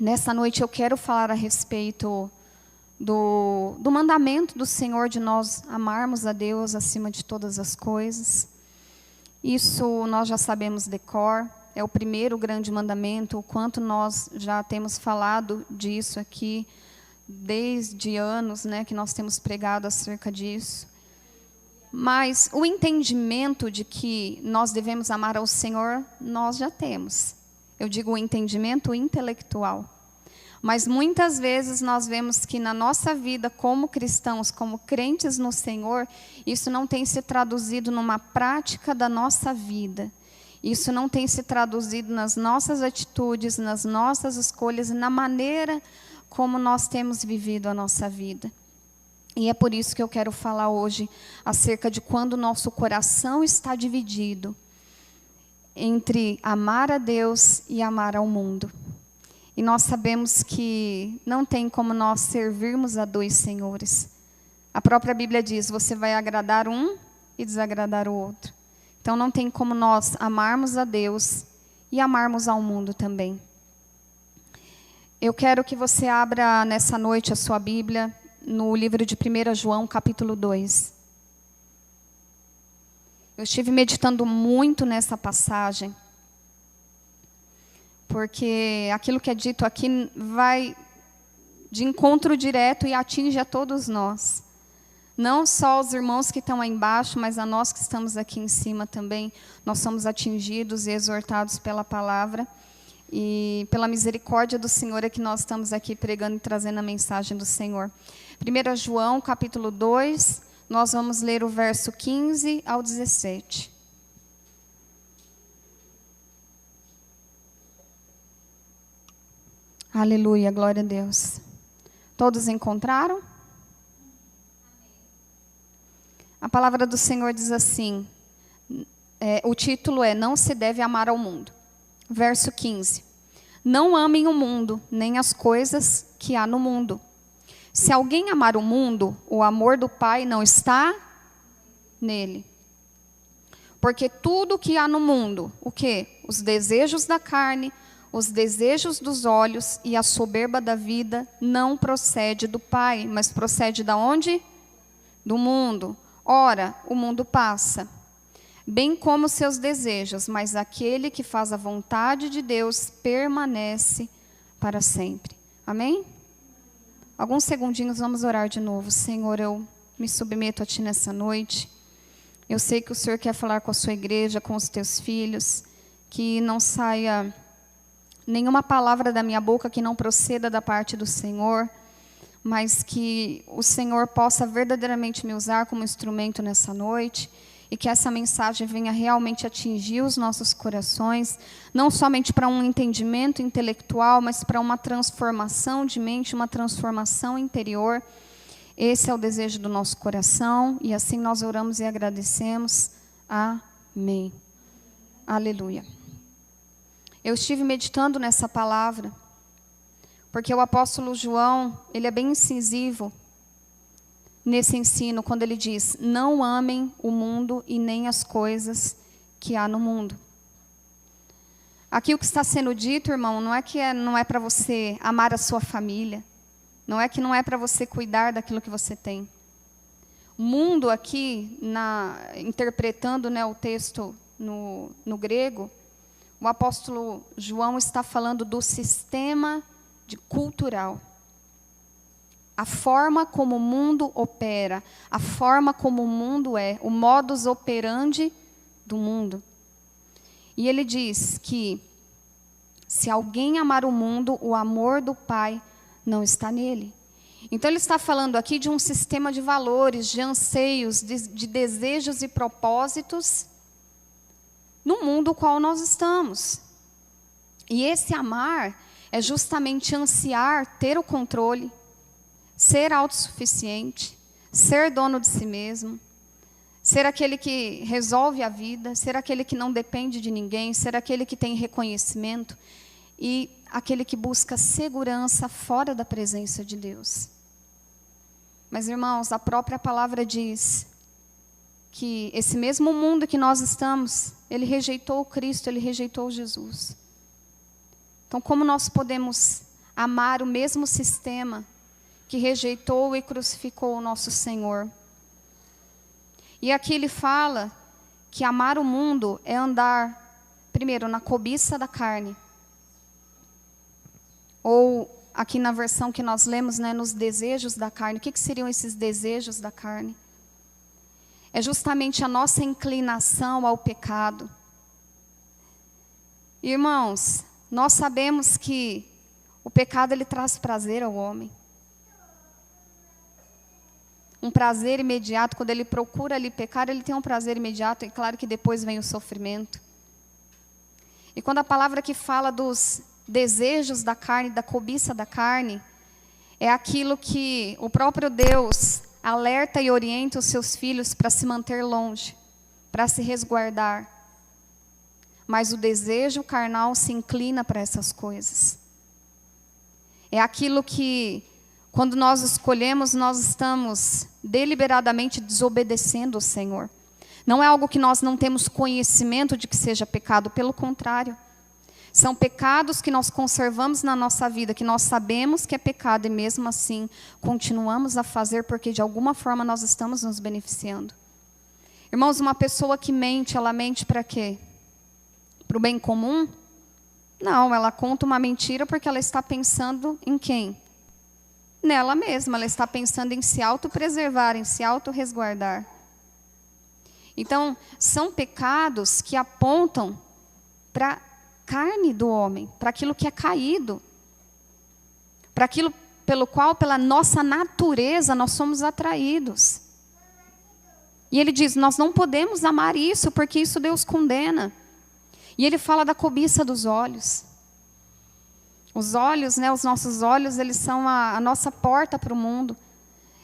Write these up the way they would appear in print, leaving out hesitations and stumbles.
Nessa noite eu quero falar a respeito do mandamento do Senhor de nós amarmos a Deus acima de todas as coisas. Isso nós já sabemos de cor, é o primeiro grande mandamento, o quanto nós já temos falado disso aqui, desde anos, né, que nós temos pregado acerca disso. Mas o entendimento de que nós devemos amar ao Senhor, nós já temos. Eu digo o entendimento intelectual. Mas muitas vezes nós vemos que na nossa vida, como cristãos, como crentes no Senhor, isso não tem se traduzido numa prática da nossa vida. Isso não tem se traduzido nas nossas atitudes, nas nossas escolhas, na maneira como nós temos vivido a nossa vida. E é por isso que eu quero falar hoje acerca de quando o nosso coração está dividido entre amar a Deus e amar ao mundo. E nós sabemos que não tem como nós servirmos a dois senhores. A própria Bíblia diz, você vai agradar um e desagradar o outro. Então não tem como nós amarmos a Deus e amarmos ao mundo também. Eu quero que você abra nessa noite a sua Bíblia no livro de 1 João, capítulo 2. Eu estive meditando muito nessa passagem, porque aquilo que é dito aqui vai de encontro direto e atinge a todos nós. Não só os irmãos que estão aí embaixo, mas a nós que estamos aqui em cima também. Nós somos atingidos e exortados pela palavra. E pela misericórdia do Senhor é que nós estamos aqui pregando e trazendo a mensagem do Senhor. 1 João, capítulo 2, nós vamos ler o verso 15 ao 17. Aleluia, glória a Deus. Todos encontraram? A palavra do Senhor diz assim, o título é Não se deve amar ao mundo. Verso 15. Não amem o mundo, nem as coisas que há no mundo. Se alguém amar o mundo, o amor do Pai não está nele. Porque tudo que há no mundo, o quê? Os desejos da carne, os desejos dos olhos e a soberba da vida não procede do Pai, mas procede da onde? Do mundo. Ora, o mundo passa, bem como seus desejos, mas aquele que faz a vontade de Deus permanece para sempre. Amém? Alguns segundinhos, vamos orar de novo. Senhor, eu me submeto a Ti nessa noite. Eu sei que o Senhor quer falar com a sua igreja, com os Teus filhos, que não saia nenhuma palavra da minha boca que não proceda da parte do Senhor, mas que o Senhor possa verdadeiramente me usar como instrumento nessa noite e que essa mensagem venha realmente atingir os nossos corações, não somente para um entendimento intelectual, mas para uma transformação de mente, uma transformação interior. Esse é o desejo do nosso coração e assim nós oramos e agradecemos. Amém. Aleluia. Eu estive meditando nessa palavra, porque o apóstolo João, ele é bem incisivo nesse ensino, quando ele diz, não amem o mundo e nem as coisas que há no mundo. Aqui o que está sendo dito, irmão, não é que não é para você amar a sua família, não é para você cuidar daquilo que você tem. O mundo aqui, interpretando, né, o texto no grego, o apóstolo João está falando do sistema cultural. A forma como o mundo opera, a forma como o mundo é, o modus operandi do mundo. E ele diz que se alguém amar o mundo, o amor do Pai não está nele. Então ele está falando aqui de um sistema de valores, de anseios, de desejos e propósitos no mundo no qual nós estamos. E esse amar é justamente ansiar ter o controle, ser autossuficiente, ser dono de si mesmo, ser aquele que resolve a vida, ser aquele que não depende de ninguém, ser aquele que tem reconhecimento e aquele que busca segurança fora da presença de Deus. Mas, irmãos, a própria palavra diz que esse mesmo mundo que nós estamos, ele rejeitou o Cristo, ele rejeitou Jesus. Então, como nós podemos amar o mesmo sistema que rejeitou e crucificou o nosso Senhor. E aqui ele fala que amar o mundo é andar, primeiro, na cobiça da carne. Ou, aqui na versão que nós lemos, né, nos desejos da carne. O que seriam esses desejos da carne? É justamente a nossa inclinação ao pecado. Irmãos, nós sabemos que o pecado ele traz prazer ao homem. Um prazer imediato, quando ele procura ali pecar, ele tem um prazer imediato, e claro que depois vem o sofrimento. E quando a palavra que fala dos desejos da carne, da cobiça da carne, é aquilo que o próprio Deus alerta e orienta os seus filhos para se manter longe, para se resguardar. Mas o desejo carnal se inclina para essas coisas. É aquilo que, quando nós escolhemos, nós estamos deliberadamente desobedecendo o Senhor. Não é algo que nós não temos conhecimento de que seja pecado, pelo contrário. São pecados que nós conservamos na nossa vida, que nós sabemos que é pecado e mesmo assim continuamos a fazer porque de alguma forma nós estamos nos beneficiando. Irmãos, uma pessoa que mente, ela mente para quê? Para o bem comum? Não, ela conta uma mentira porque ela está pensando em quem? Nela mesma, ela está pensando em se autopreservar, em se autorresguardar. Então, são pecados que apontam para a carne do homem, para aquilo que é caído, para aquilo pelo qual, pela nossa natureza, nós somos atraídos. E ele diz, nós não podemos amar isso, porque isso Deus condena. E ele fala da cobiça dos olhos. Os olhos, né, os nossos olhos, eles são a nossa porta para o mundo.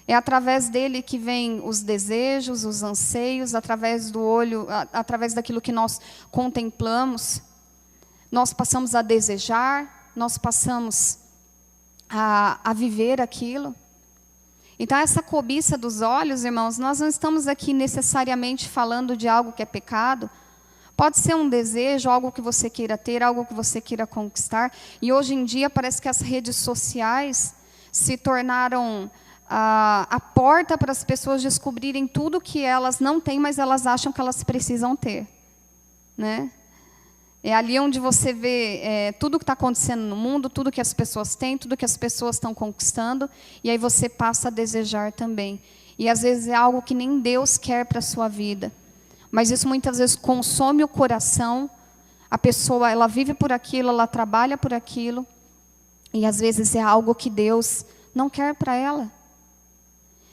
É através dele que vem os desejos, os anseios, através do olho, através daquilo que nós contemplamos. Nós passamos a desejar, nós passamos a viver aquilo. Então, essa cobiça dos olhos, irmãos, nós não estamos aqui necessariamente falando de algo que é pecado. Pode ser um desejo, algo que você queira ter, algo que você queira conquistar. E hoje em dia parece que as redes sociais se tornaram a porta para as pessoas descobrirem tudo que elas não têm, mas elas acham que elas precisam ter, né? É ali onde você vê tudo o que está acontecendo no mundo, tudo que as pessoas têm, tudo que as pessoas estão conquistando, e aí você passa a desejar também. E às vezes é algo que nem Deus quer para a sua vida. Mas isso muitas vezes consome o coração. A pessoa, ela vive por aquilo, ela trabalha por aquilo, e às vezes é algo que Deus não quer para ela.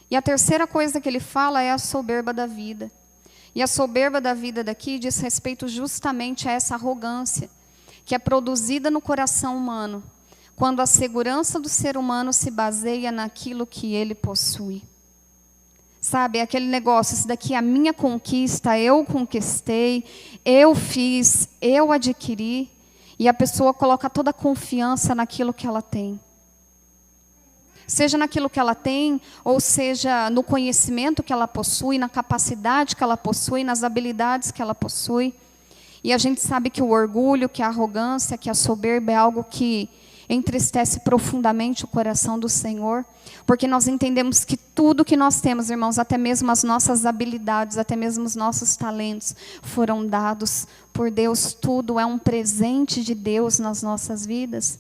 E a terceira coisa que ele fala é a soberba da vida. E a soberba da vida daqui diz respeito justamente a essa arrogância que é produzida no coração humano, quando a segurança do ser humano se baseia naquilo que ele possui. Sabe, é aquele negócio, isso daqui é a minha conquista, eu conquistei, eu fiz, eu adquiri, e a pessoa coloca toda a confiança naquilo que ela tem. Seja naquilo que ela tem, ou seja no conhecimento que ela possui, na capacidade que ela possui, nas habilidades que ela possui. E a gente sabe que o orgulho, que a arrogância, que a soberba é algo que entristece profundamente o coração do Senhor, porque nós entendemos que tudo que nós temos, irmãos, até mesmo as nossas habilidades, até mesmo os nossos talentos, foram dados por Deus. Tudo é um presente de Deus nas nossas vidas.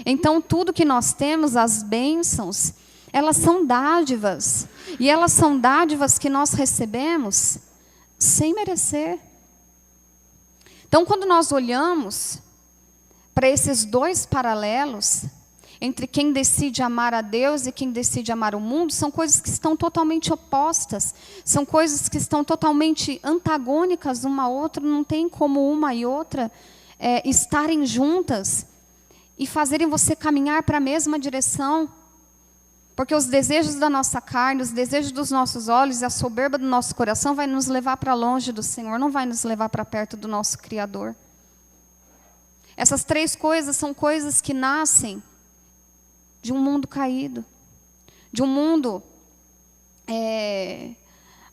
Então, tudo que nós temos, as bênçãos, elas são dádivas. E elas são dádivas que nós recebemos sem merecer. Então, quando nós olhamos para esses dois paralelos, entre quem decide amar a Deus e quem decide amar o mundo, são coisas que estão totalmente opostas. São coisas que estão totalmente antagônicas uma à outra. Não tem como uma e outra estarem juntas e fazerem você caminhar para a mesma direção. Porque os desejos da nossa carne, os desejos dos nossos olhos e a soberba do nosso coração vai nos levar para longe do Senhor, não vai nos levar para perto do nosso Criador. Essas três coisas são coisas que nascem de um mundo caído, de um mundo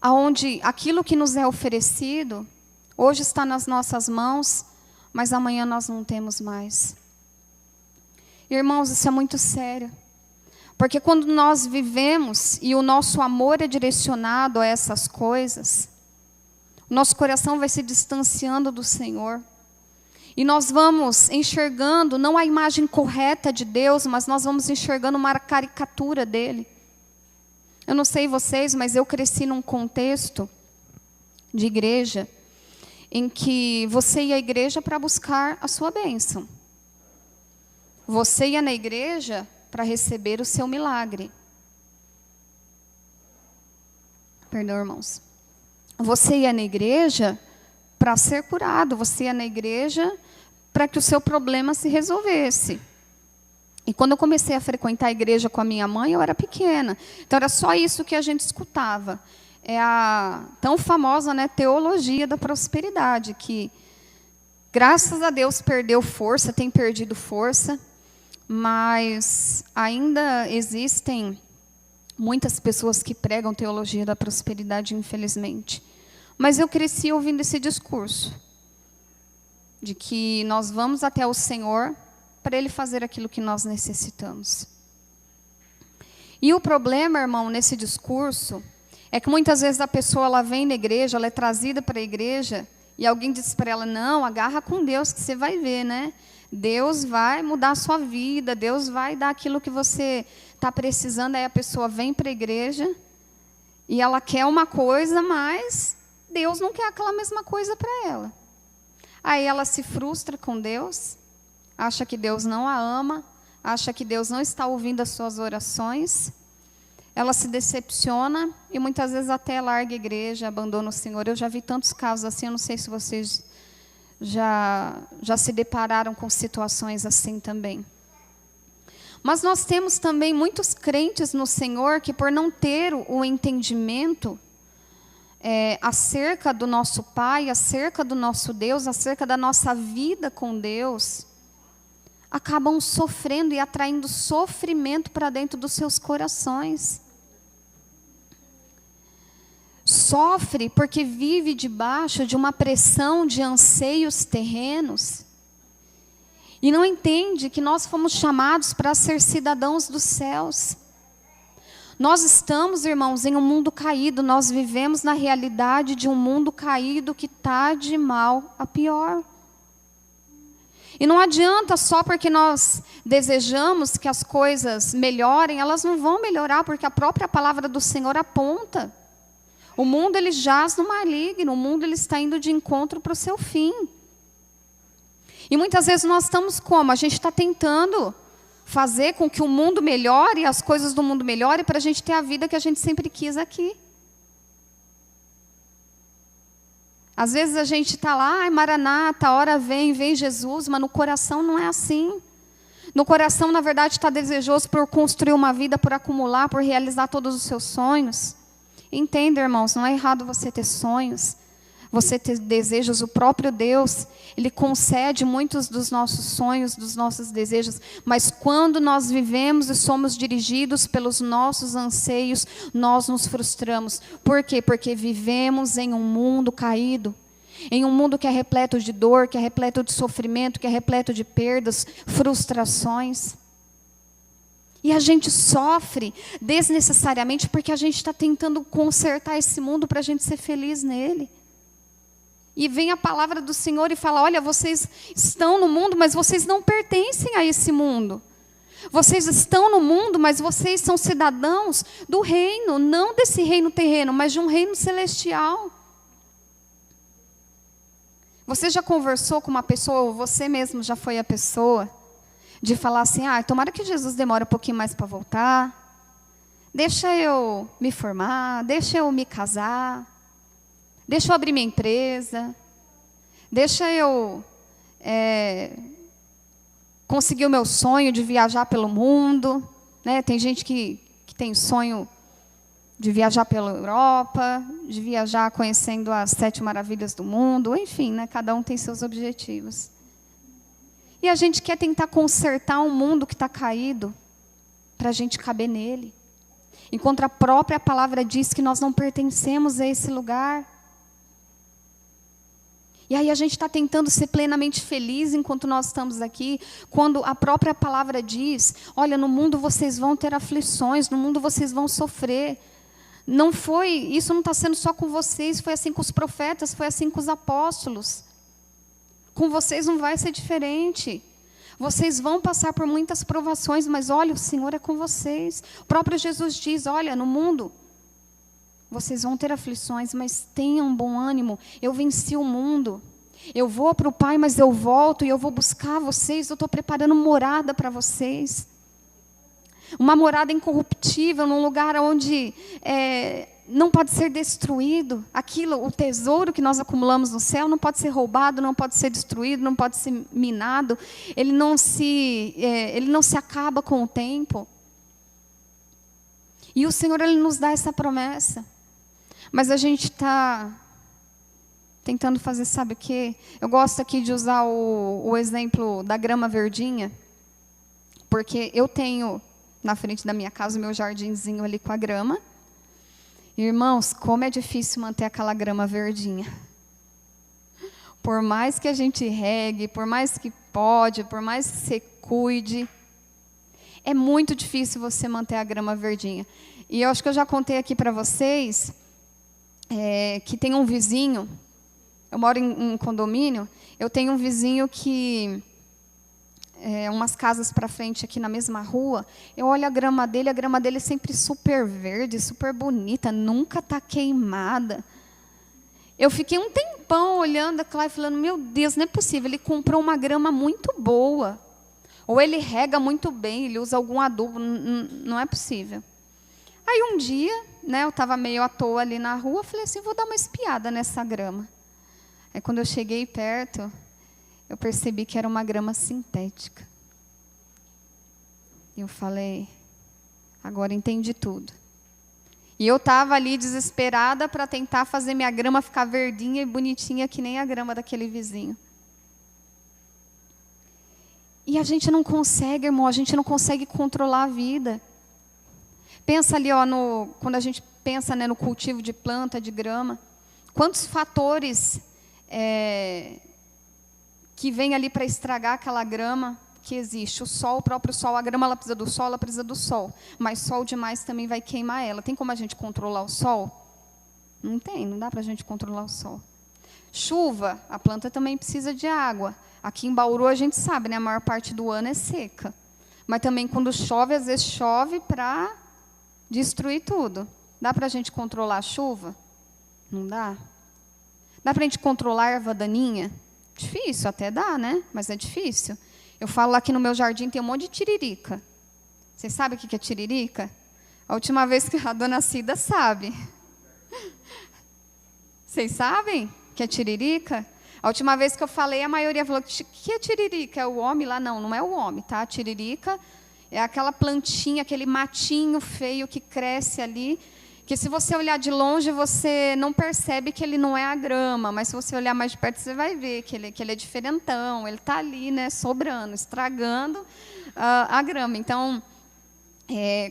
onde aquilo que nos é oferecido, hoje está nas nossas mãos, mas amanhã nós não temos mais. Irmãos, isso é muito sério. Porque quando nós vivemos e o nosso amor é direcionado a essas coisas, o nosso coração vai se distanciando do Senhor. E nós vamos enxergando não a imagem correta de Deus, mas nós vamos enxergando uma caricatura dele. Eu não sei vocês, mas eu cresci num contexto de igreja em que você ia à igreja para buscar a sua bênção. Você ia na igreja para receber o seu milagre. Perdão, irmãos. Você ia na igreja para ser curado. Você ia na igreja para que o seu problema se resolvesse. E quando eu comecei a frequentar a igreja com a minha mãe, eu era pequena. Então era só isso que a gente escutava. É a tão famosa, né, teologia da prosperidade, que graças a Deus perdeu força, tem perdido força, mas ainda existem muitas pessoas que pregam teologia da prosperidade, infelizmente. Mas eu cresci ouvindo esse discurso, de que nós vamos até o Senhor para Ele fazer aquilo que nós necessitamos. E o problema, irmão, nesse discurso, é que muitas vezes a pessoa ela vem na igreja, ela é trazida para a igreja, e alguém diz para ela, não, agarra com Deus que você vai ver, né? Deus vai mudar a sua vida, Deus vai dar aquilo que você está precisando. Aí a pessoa vem para a igreja, e ela quer uma coisa, mas Deus não quer aquela mesma coisa para ela. Aí ela se frustra com Deus, acha que Deus não a ama, acha que Deus não está ouvindo as suas orações, ela se decepciona e muitas vezes até larga a igreja, abandona o Senhor. Eu já vi tantos casos assim, eu não sei se vocês já se depararam com situações assim também. Mas nós temos também muitos crentes no Senhor que, por não ter o entendimento acerca do nosso Pai, acerca do nosso Deus, acerca da nossa vida com Deus, acabam sofrendo e atraindo sofrimento para dentro dos seus corações. Sofre porque vive debaixo de uma pressão de anseios terrenos e não entende que nós fomos chamados para ser cidadãos dos céus. Nós estamos, irmãos, em um mundo caído, nós vivemos na realidade de um mundo caído que está de mal a pior. E não adianta só porque nós desejamos que as coisas melhorem, elas não vão melhorar, porque a própria palavra do Senhor aponta. O mundo ele jaz no maligno, o mundo ele está indo de encontro para o seu fim. E muitas vezes nós estamos como? A gente está tentando fazer com que o mundo melhore, as coisas do mundo melhorem, para a gente ter a vida que a gente sempre quis aqui. Às vezes a gente está lá, ai, Maranata, a hora vem Jesus, mas no coração não é assim. No coração, na verdade, está desejoso por construir uma vida, por acumular, por realizar todos os seus sonhos. Entenda, irmãos, não é errado você ter sonhos, você ter desejos. O próprio Deus, Ele concede muitos dos nossos sonhos, dos nossos desejos, mas quando nós vivemos e somos dirigidos pelos nossos anseios, nós nos frustramos. Por quê? Porque vivemos em um mundo caído, em um mundo que é repleto de dor, que é repleto de sofrimento, que é repleto de perdas, frustrações. E a gente sofre desnecessariamente porque a gente está tentando consertar esse mundo para a gente ser feliz nele. E vem a palavra do Senhor e fala, olha, vocês estão no mundo, mas vocês não pertencem a esse mundo. Vocês estão no mundo, mas vocês são cidadãos do reino, não desse reino terreno, mas de um reino celestial. Você já conversou com uma pessoa, ou você mesmo já foi a pessoa, de falar assim, tomara que Jesus demore um pouquinho mais para voltar, deixa eu me formar, deixa eu me casar, deixa eu abrir minha empresa, deixa eu conseguir o meu sonho de viajar pelo mundo, né? Tem gente que tem sonho de viajar pela Europa, de viajar conhecendo as 7 maravilhas do mundo, enfim, né? Cada um tem seus objetivos. E a gente quer tentar consertar um mundo que está caído, para a gente caber nele. Enquanto a própria palavra diz que nós não pertencemos a esse lugar. E aí a gente está tentando ser plenamente feliz enquanto nós estamos aqui, quando a própria palavra diz, olha, no mundo vocês vão ter aflições, no mundo vocês vão sofrer. Isso não está sendo só com vocês, foi assim com os profetas, foi assim com os apóstolos. Com vocês não vai ser diferente. Vocês vão passar por muitas provações, mas olha, o Senhor é com vocês. O próprio Jesus diz, olha, no mundo vocês vão ter aflições, mas tenham bom ânimo. Eu venci o mundo. Eu vou para o Pai, mas eu volto e eu vou buscar vocês. Eu estou preparando morada para vocês. Uma morada incorruptível, num lugar onde não pode ser destruído. Aquilo, o tesouro que nós acumulamos no céu, não pode ser roubado, não pode ser destruído, não pode ser minado. Ele não se acaba com o tempo. E o Senhor, Ele nos dá essa promessa. Mas a gente está tentando fazer, sabe o quê? Eu gosto aqui de usar o exemplo da grama verdinha, porque eu tenho na frente da minha casa o meu jardinzinho ali com a grama. Irmãos, como é difícil manter aquela grama verdinha. Por mais que a gente regue, por mais que pode, por mais que você cuide, é muito difícil você manter a grama verdinha. E eu acho que eu já contei aqui para vocês que tem um vizinho, eu moro em condomínio, eu tenho um vizinho que, umas casas para frente aqui na mesma rua, eu olho a grama dele é sempre super verde, super bonita, nunca está queimada. Eu fiquei um tempão olhando aquela e falando, meu Deus, não é possível, ele comprou uma grama muito boa, ou ele rega muito bem, ele usa algum adubo, não é possível. Aí um dia, eu estava meio à toa ali na rua, falei assim, vou dar uma espiada nessa grama. Aí quando eu cheguei perto, eu percebi que era uma grama sintética. E eu falei, agora entendi tudo. E eu estava ali desesperada para tentar fazer minha grama ficar verdinha e bonitinha, que nem a grama daquele vizinho. E a gente não consegue, irmão, a gente não consegue controlar a vida. Pensa ali, quando a gente pensa no cultivo de planta, de grama, quantos fatores que vêm ali para estragar aquela grama que existe. O sol, o próprio sol, a grama ela precisa do sol, ela precisa do sol. Mas sol demais também vai queimar ela. Tem como a gente controlar o sol? Não tem, não dá para a gente controlar o sol. Chuva, a planta também precisa de água. Aqui em Bauru a gente sabe, a maior parte do ano é seca. Mas também quando chove, às vezes chove para destruir tudo. Dá para a gente controlar a chuva? Não dá. Dá para a gente controlar a erva daninha? Difícil, até dá, mas é difícil. Eu falo aqui no meu jardim tem um monte de tiririca. Vocês sabem o que é tiririca? A última vez que a dona Cida sabe. Vocês sabem o que é tiririca? A última vez que eu falei, a maioria falou, o que é tiririca? É o homem lá? Não, não é o homem, tá? A tiririca é aquela plantinha, aquele matinho feio que cresce ali, que se você olhar de longe, você não percebe que ele não é a grama, mas se você olhar mais de perto, você vai ver que ele é diferentão, ele está ali, sobrando, estragando a grama. Então,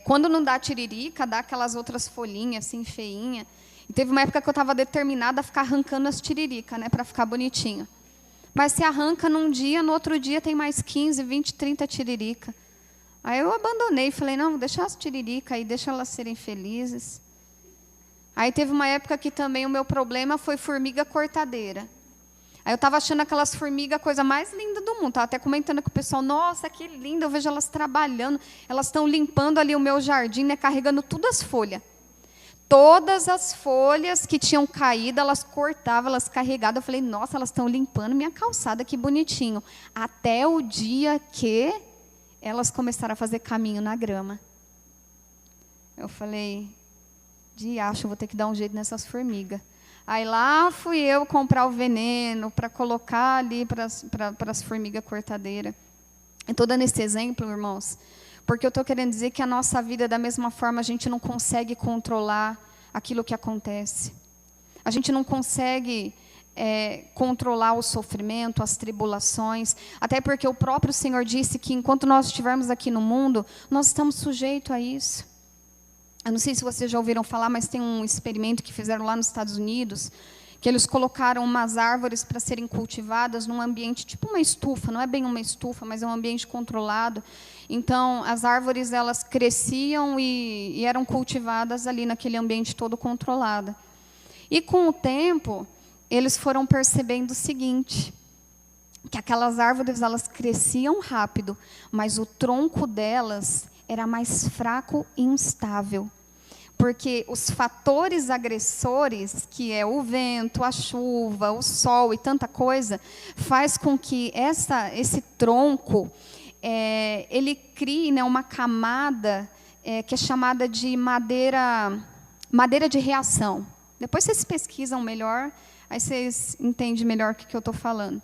quando não dá tiririca, dá aquelas outras folhinhas assim, feinha. E teve uma época que eu estava determinada a ficar arrancando as tiriricas, para ficar bonitinho. Mas se arranca num dia, no outro dia tem mais 15, 20, 30 tiririca. Aí eu abandonei, falei, não, vou deixar as tiriricas aí, deixa elas serem felizes. Aí teve uma época que também o meu problema foi formiga cortadeira. Aí eu estava achando aquelas formigas a coisa mais linda do mundo. Estava até comentando com o pessoal, nossa, que linda, eu vejo elas trabalhando. Elas estão limpando ali o meu jardim, carregando todas as folhas. Todas as folhas que tinham caído, elas cortavam, elas carregavam. Eu falei, nossa, elas estão limpando minha calçada, que bonitinho. Até o dia que elas começaram a fazer caminho na grama. Eu falei, diacho, eu vou ter que dar um jeito nessas formigas. Aí lá fui eu comprar o veneno para colocar ali para as formigas cortadeiras. Eu estou dando esse exemplo, irmãos, porque eu estou querendo dizer que a nossa vida, da mesma forma, a gente não consegue controlar aquilo que acontece. A gente não consegue controlar o sofrimento, as tribulações, até porque o próprio Senhor disse que enquanto nós estivermos aqui no mundo, nós estamos sujeitos a isso. Eu não sei se vocês já ouviram falar, mas tem um experimento que fizeram lá nos Estados Unidos, que eles colocaram umas árvores para serem cultivadas num ambiente tipo uma estufa, não é bem uma estufa, mas é um ambiente controlado. Então, as árvores elas cresciam e eram cultivadas ali naquele ambiente todo controlado. E com o tempo, eles foram percebendo o seguinte, que aquelas árvores elas cresciam rápido, mas o tronco delas era mais fraco e instável. Porque os fatores agressores, que é o vento, a chuva, o sol e tanta coisa, faz com que esse tronco, ele crie, né, uma camada que é chamada de madeira de reação. Depois vocês pesquisam melhor, aí vocês entendem melhor o que eu estou falando.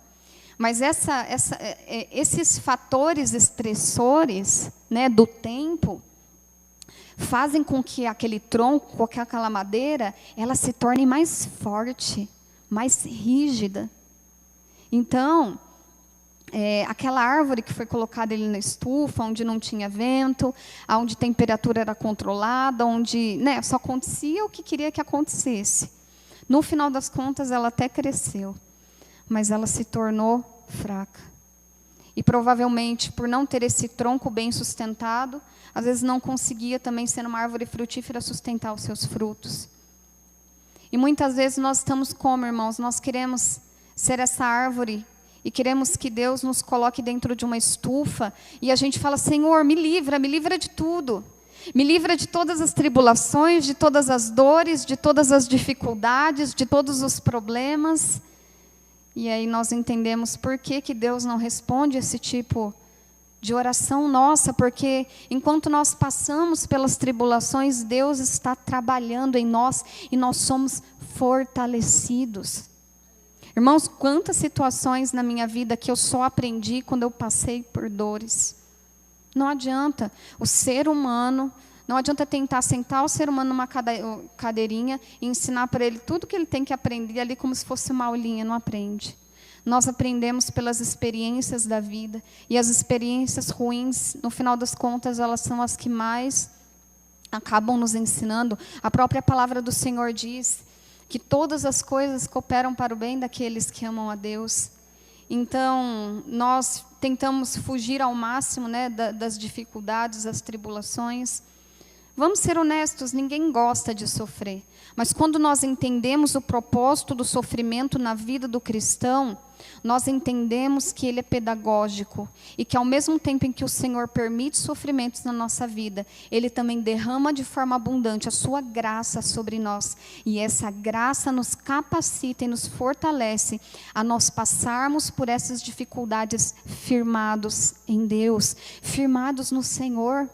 Mas esses fatores estressores, né, do tempo, fazem com que aquele tronco, com aquela madeira, ela se torne mais forte, mais rígida. Então, aquela árvore que foi colocada ali na estufa, onde não tinha vento, onde a temperatura era controlada, onde, né, só acontecia o que queria que acontecesse. No final das contas, ela até cresceu, mas ela se tornou fraca. E provavelmente, por não ter esse tronco bem sustentado, às vezes não conseguia também, sendo uma árvore frutífera, sustentar os seus frutos. E muitas vezes nós estamos como, irmãos? Nós queremos ser essa árvore e queremos que Deus nos coloque dentro de uma estufa e a gente fala, Senhor, me livra de tudo. Me livra de todas as tribulações, de todas as dores, de todas as dificuldades, de todos os problemas. E aí nós entendemos por que Deus não responde esse tipo de oração nossa, porque enquanto nós passamos pelas tribulações, Deus está trabalhando em nós e nós somos fortalecidos. Irmãos, quantas situações na minha vida que eu só aprendi quando eu passei por dores. Não adianta. O ser humano, não adianta tentar sentar o ser humano numa cadeirinha e ensinar para ele tudo que ele tem que aprender ali como se fosse uma aulinha, não aprende. Nós aprendemos pelas experiências da vida. E as experiências ruins, no final das contas, elas são as que mais acabam nos ensinando. A própria palavra do Senhor diz que todas as coisas cooperam para o bem daqueles que amam a Deus. Então, nós tentamos fugir ao máximo, né, das dificuldades, das tribulações. Vamos ser honestos, ninguém gosta de sofrer. Mas quando nós entendemos o propósito do sofrimento na vida do cristão, nós entendemos que ele é pedagógico e que ao mesmo tempo em que o Senhor permite sofrimentos na nossa vida, Ele também derrama de forma abundante a sua graça sobre nós. E essa graça nos capacita e nos fortalece a nós passarmos por essas dificuldades firmados em Deus, firmados no Senhor.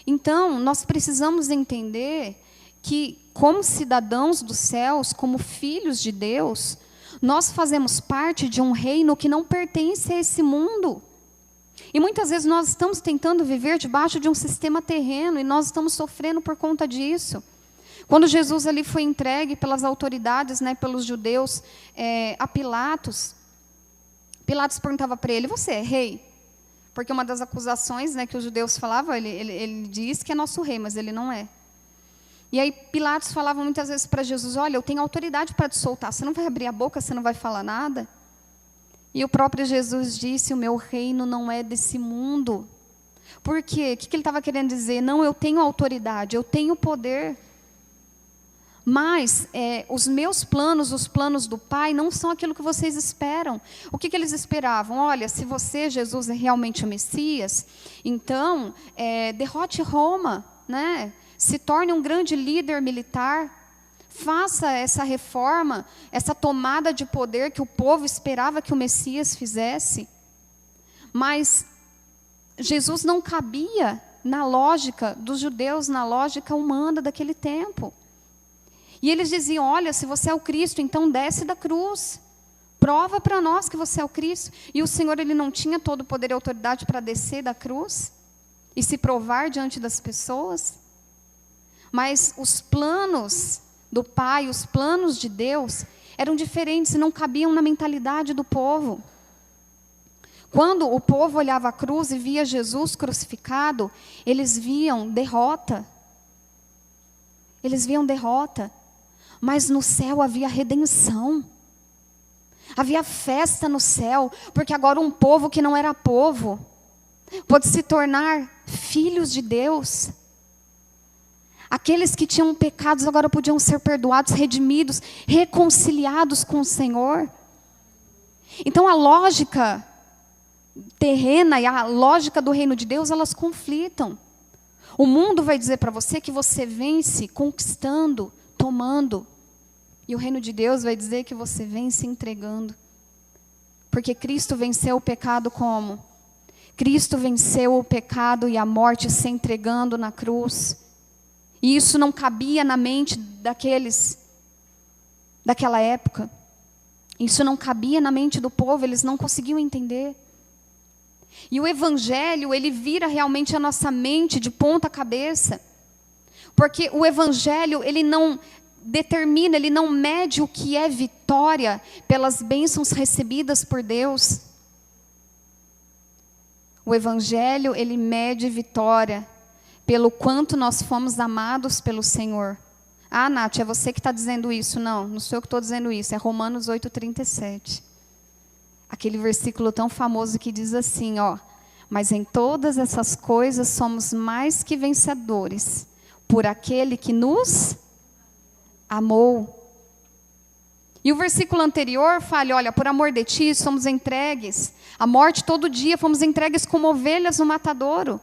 Então, nós precisamos entender que, como cidadãos dos céus, como filhos de Deus, nós fazemos parte de um reino que não pertence a esse mundo. E muitas vezes nós estamos tentando viver debaixo de um sistema terreno e nós estamos sofrendo por conta disso. Quando Jesus ali foi entregue pelas autoridades, né, pelos judeus, a Pilatos, Pilatos perguntava para ele, você é rei? Porque uma das acusações, né, que os judeus falavam, ele diz que é nosso rei, mas ele não é. E aí Pilatos falava muitas vezes para Jesus, olha, eu tenho autoridade para te soltar, você não vai abrir a boca, você não vai falar nada? E o próprio Jesus disse, o meu reino não é desse mundo. Por quê? O que ele estava querendo dizer? Não, eu tenho autoridade, eu tenho poder. Mas os meus planos, os planos do Pai, não são aquilo que vocês esperam. O que eles esperavam? Olha, se você, Jesus, é realmente o Messias, então derrote Roma, né? Se torne um grande líder militar, faça essa reforma, essa tomada de poder que o povo esperava que o Messias fizesse. Mas Jesus não cabia na lógica dos judeus, na lógica humana daquele tempo. E eles diziam, olha, se você é o Cristo, então desce da cruz. Prova para nós que você é o Cristo. E o Senhor, ele não tinha todo o poder e autoridade para descer da cruz e se provar diante das pessoas. Mas os planos do Pai, os planos de Deus, eram diferentes e não cabiam na mentalidade do povo. Quando o povo olhava a cruz e via Jesus crucificado, eles viam derrota. Eles viam derrota. Mas no céu havia redenção. Havia festa no céu, porque agora um povo que não era povo pôde se tornar filhos de Deus. Aqueles que tinham pecados agora podiam ser perdoados, redimidos, reconciliados com o Senhor. Então a lógica terrena e a lógica do reino de Deus, elas conflitam. O mundo vai dizer para você que você vence conquistando, tomando. E o reino de Deus vai dizer que você vence entregando. Porque Cristo venceu o pecado como? Cristo venceu o pecado e a morte se entregando na cruz. E isso não cabia na mente daquela época. Isso não cabia na mente do povo, eles não conseguiam entender. E o Evangelho, ele vira realmente a nossa mente de ponta cabeça. Porque o Evangelho, ele não determina, ele não mede o que é vitória pelas bênçãos recebidas por Deus. O Evangelho, ele mede vitória pelo quanto nós fomos amados pelo Senhor. Ah, Nath, é você que está dizendo isso. Não, não sou eu que estou dizendo isso, é Romanos 8,37. Aquele versículo tão famoso que diz assim, ó: mas em todas essas coisas somos mais que vencedores, por aquele que nos amou. E o versículo anterior fala, olha, por amor de ti somos entregues à morte todo dia, fomos entregues como ovelhas no matadouro.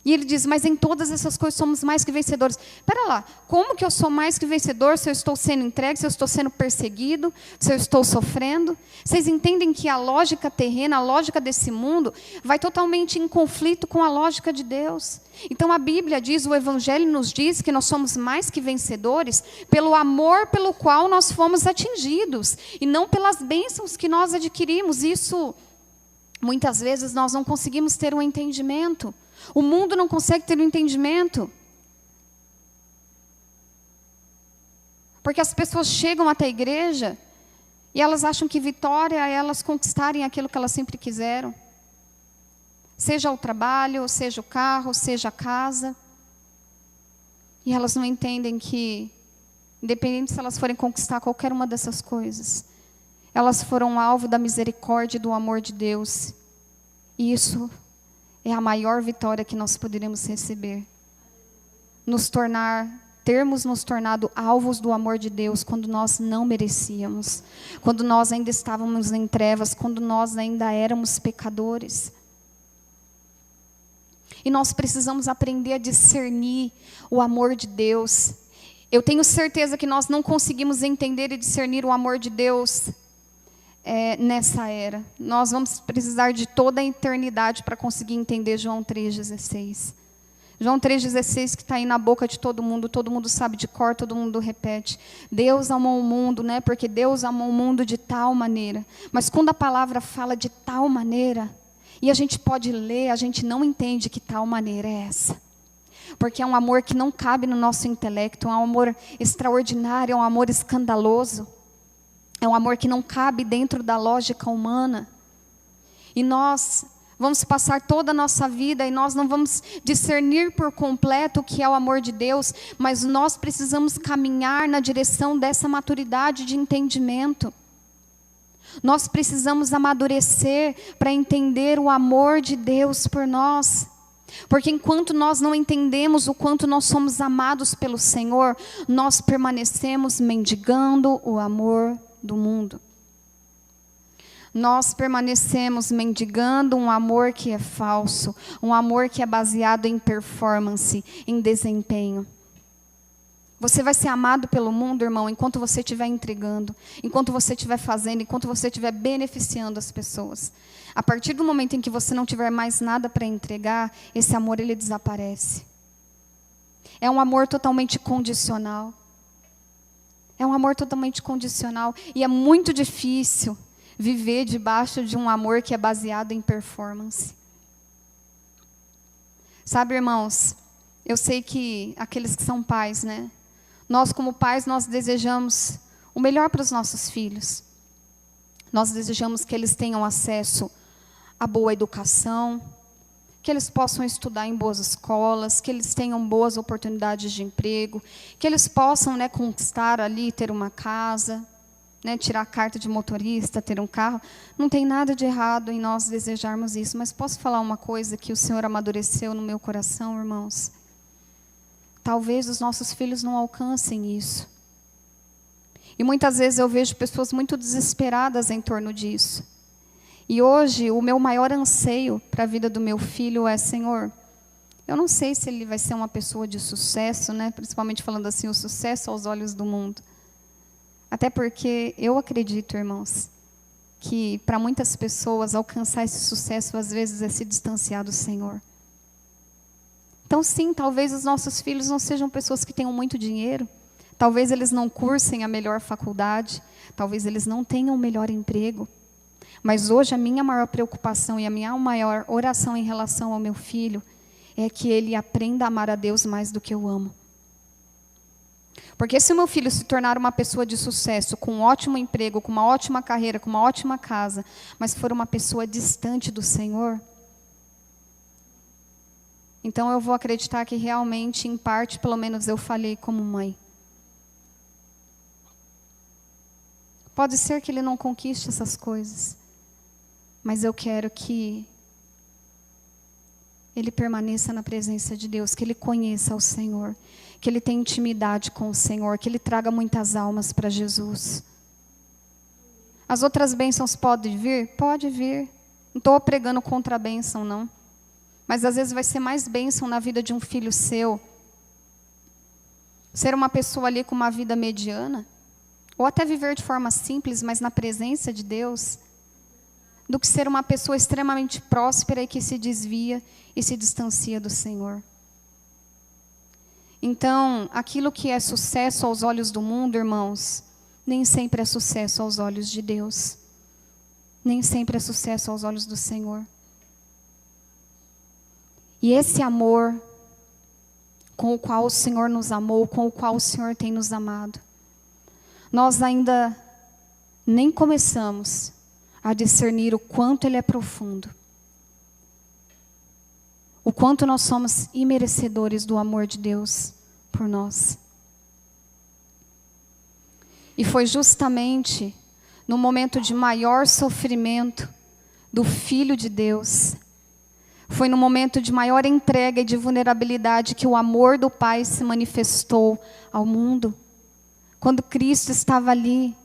E ele diz, mas em todas essas coisas somos mais que vencedores. Espera lá, como que eu sou mais que vencedor se eu estou sendo entregue, se eu estou sendo perseguido, se eu estou sofrendo? Vocês entendem que a lógica terrena, a lógica desse mundo, vai totalmente em conflito com a lógica de Deus. Então a Bíblia diz, o Evangelho nos diz que nós somos mais que vencedores pelo amor pelo qual nós fomos atingidos, e não pelas bênçãos que nós adquirimos. Isso, muitas vezes, nós não conseguimos ter um entendimento. O mundo não consegue ter um entendimento. Porque as pessoas chegam até a igreja e elas acham que vitória é elas conquistarem aquilo que elas sempre quiseram. Seja o trabalho, seja o carro, seja a casa. E elas não entendem que, independente se elas forem conquistar qualquer uma dessas coisas, elas foram alvo da misericórdia e do amor de Deus. E isso é a maior vitória que nós poderemos receber. Termos nos tornado alvos do amor de Deus quando nós não merecíamos. Quando nós ainda estávamos em trevas, quando nós ainda éramos pecadores. E nós precisamos aprender a discernir o amor de Deus. Eu tenho certeza que nós não conseguimos entender e discernir o amor de Deus nessa era. Nós vamos precisar de toda a eternidade para conseguir entender João 3,16. João 3,16 que está aí na boca de todo mundo sabe de cor, todo mundo repete. Deus amou o mundo, né? Porque Deus amou o mundo de tal maneira. Mas quando a palavra fala de tal maneira, e a gente pode ler, a gente não entende que tal maneira é essa. Porque é um amor que não cabe no nosso intelecto, é um amor extraordinário, é um amor escandaloso. É um amor que não cabe dentro da lógica humana. E nós vamos passar toda a nossa vida e nós não vamos discernir por completo o que é o amor de Deus, mas nós precisamos caminhar na direção dessa maturidade de entendimento. Nós precisamos amadurecer para entender o amor de Deus por nós. Porque enquanto nós não entendemos o quanto nós somos amados pelo Senhor, nós permanecemos mendigando o amor do mundo. Nós permanecemos mendigando um amor que é falso, um amor que é baseado em performance, em desempenho. Você vai ser amado pelo mundo, irmão, enquanto você estiver entregando, enquanto você estiver fazendo, enquanto você estiver beneficiando as pessoas. A partir do momento em que você não tiver mais nada para entregar, esse amor ele desaparece. É um amor totalmente condicional. É um amor totalmente condicional. E é muito difícil viver debaixo de um amor que é baseado em performance. Sabe, irmãos, eu sei que aqueles que são pais, né? Nós como pais, nós desejamos o melhor para os nossos filhos. Nós desejamos que eles tenham acesso a boa educação, que eles possam estudar em boas escolas, que eles tenham boas oportunidades de emprego, que eles possam, né, conquistar ali, ter uma casa, né, tirar a carta de motorista, ter um carro. Não tem nada de errado em nós desejarmos isso, mas posso falar uma coisa que o Senhor amadureceu no meu coração, irmãos? Talvez os nossos filhos não alcancem isso. E muitas vezes eu vejo pessoas muito desesperadas em torno disso. E hoje, o meu maior anseio para a vida do meu filho é: Senhor, eu não sei se ele vai ser uma pessoa de sucesso, né? Principalmente falando assim, o sucesso aos olhos do mundo. Até porque eu acredito, irmãos, que para muitas pessoas alcançar esse sucesso às vezes é se distanciar do Senhor. Então sim, talvez os nossos filhos não sejam pessoas que tenham muito dinheiro, talvez eles não cursem a melhor faculdade, talvez eles não tenham o melhor emprego. Mas hoje a minha maior preocupação e a minha maior oração em relação ao meu filho é que ele aprenda a amar a Deus mais do que eu amo. Porque se o meu filho se tornar uma pessoa de sucesso, com um ótimo emprego, com uma ótima carreira, com uma ótima casa, mas for uma pessoa distante do Senhor, então eu vou acreditar que realmente, em parte, pelo menos eu falhei como mãe. Pode ser que ele não conquiste essas coisas, mas eu quero que ele permaneça na presença de Deus, que ele conheça o Senhor, que ele tenha intimidade com o Senhor, que ele traga muitas almas para Jesus. As outras bênçãos podem vir? Pode vir. Não estou pregando contra a bênção, não. Mas às vezes vai ser mais bênção na vida de um filho seu ser uma pessoa ali com uma vida mediana, ou até viver de forma simples, mas na presença de Deus, do que ser uma pessoa extremamente próspera e que se desvia e se distancia do Senhor. Então, aquilo que é sucesso aos olhos do mundo, irmãos, nem sempre é sucesso aos olhos de Deus. Nem sempre é sucesso aos olhos do Senhor. E esse amor com o qual o Senhor nos amou, com o qual o Senhor tem nos amado, nós ainda nem começamos a discernir o quanto Ele é profundo. O quanto nós somos imerecedores do amor de Deus por nós. E foi justamente no momento de maior sofrimento do Filho de Deus, foi no momento de maior entrega e de vulnerabilidade que o amor do Pai se manifestou ao mundo. Quando Cristo estava ali,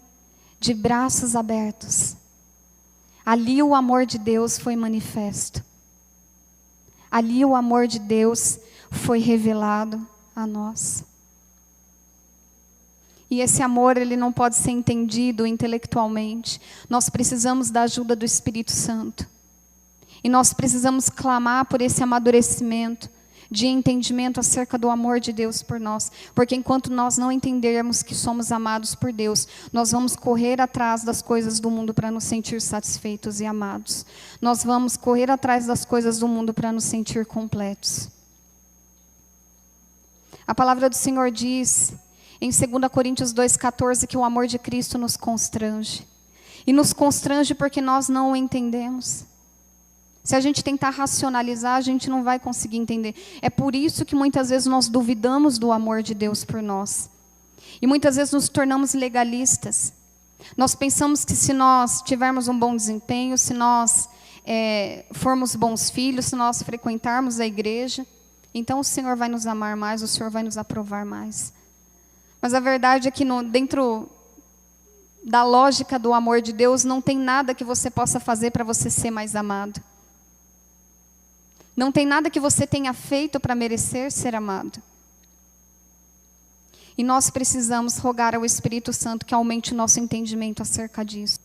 de braços abertos, ali o amor de Deus foi manifesto. Ali o amor de Deus foi revelado a nós. E esse amor, ele não pode ser entendido intelectualmente. Nós precisamos da ajuda do Espírito Santo. E nós precisamos clamar por esse amadurecimento de entendimento acerca do amor de Deus por nós. Porque enquanto nós não entendermos que somos amados por Deus, nós vamos correr atrás das coisas do mundo para nos sentir satisfeitos e amados. Nós vamos correr atrás das coisas do mundo para nos sentir completos. A palavra do Senhor diz em 2 Coríntios 2,14 que o amor de Cristo nos constrange. E nos constrange porque nós não o entendemos. Se a gente tentar racionalizar, a gente não vai conseguir entender. É por isso que muitas vezes nós duvidamos do amor de Deus por nós. E muitas vezes nos tornamos legalistas. Nós pensamos que se nós tivermos um bom desempenho, se nós formos bons filhos, se nós frequentarmos a igreja, então o Senhor vai nos amar mais, o Senhor vai nos aprovar mais. Mas a verdade é que dentro da lógica do amor de Deus, não tem nada que você possa fazer para você ser mais amado. Não tem nada que você tenha feito para merecer ser amado. E nós precisamos rogar ao Espírito Santo que aumente o nosso entendimento acerca disso.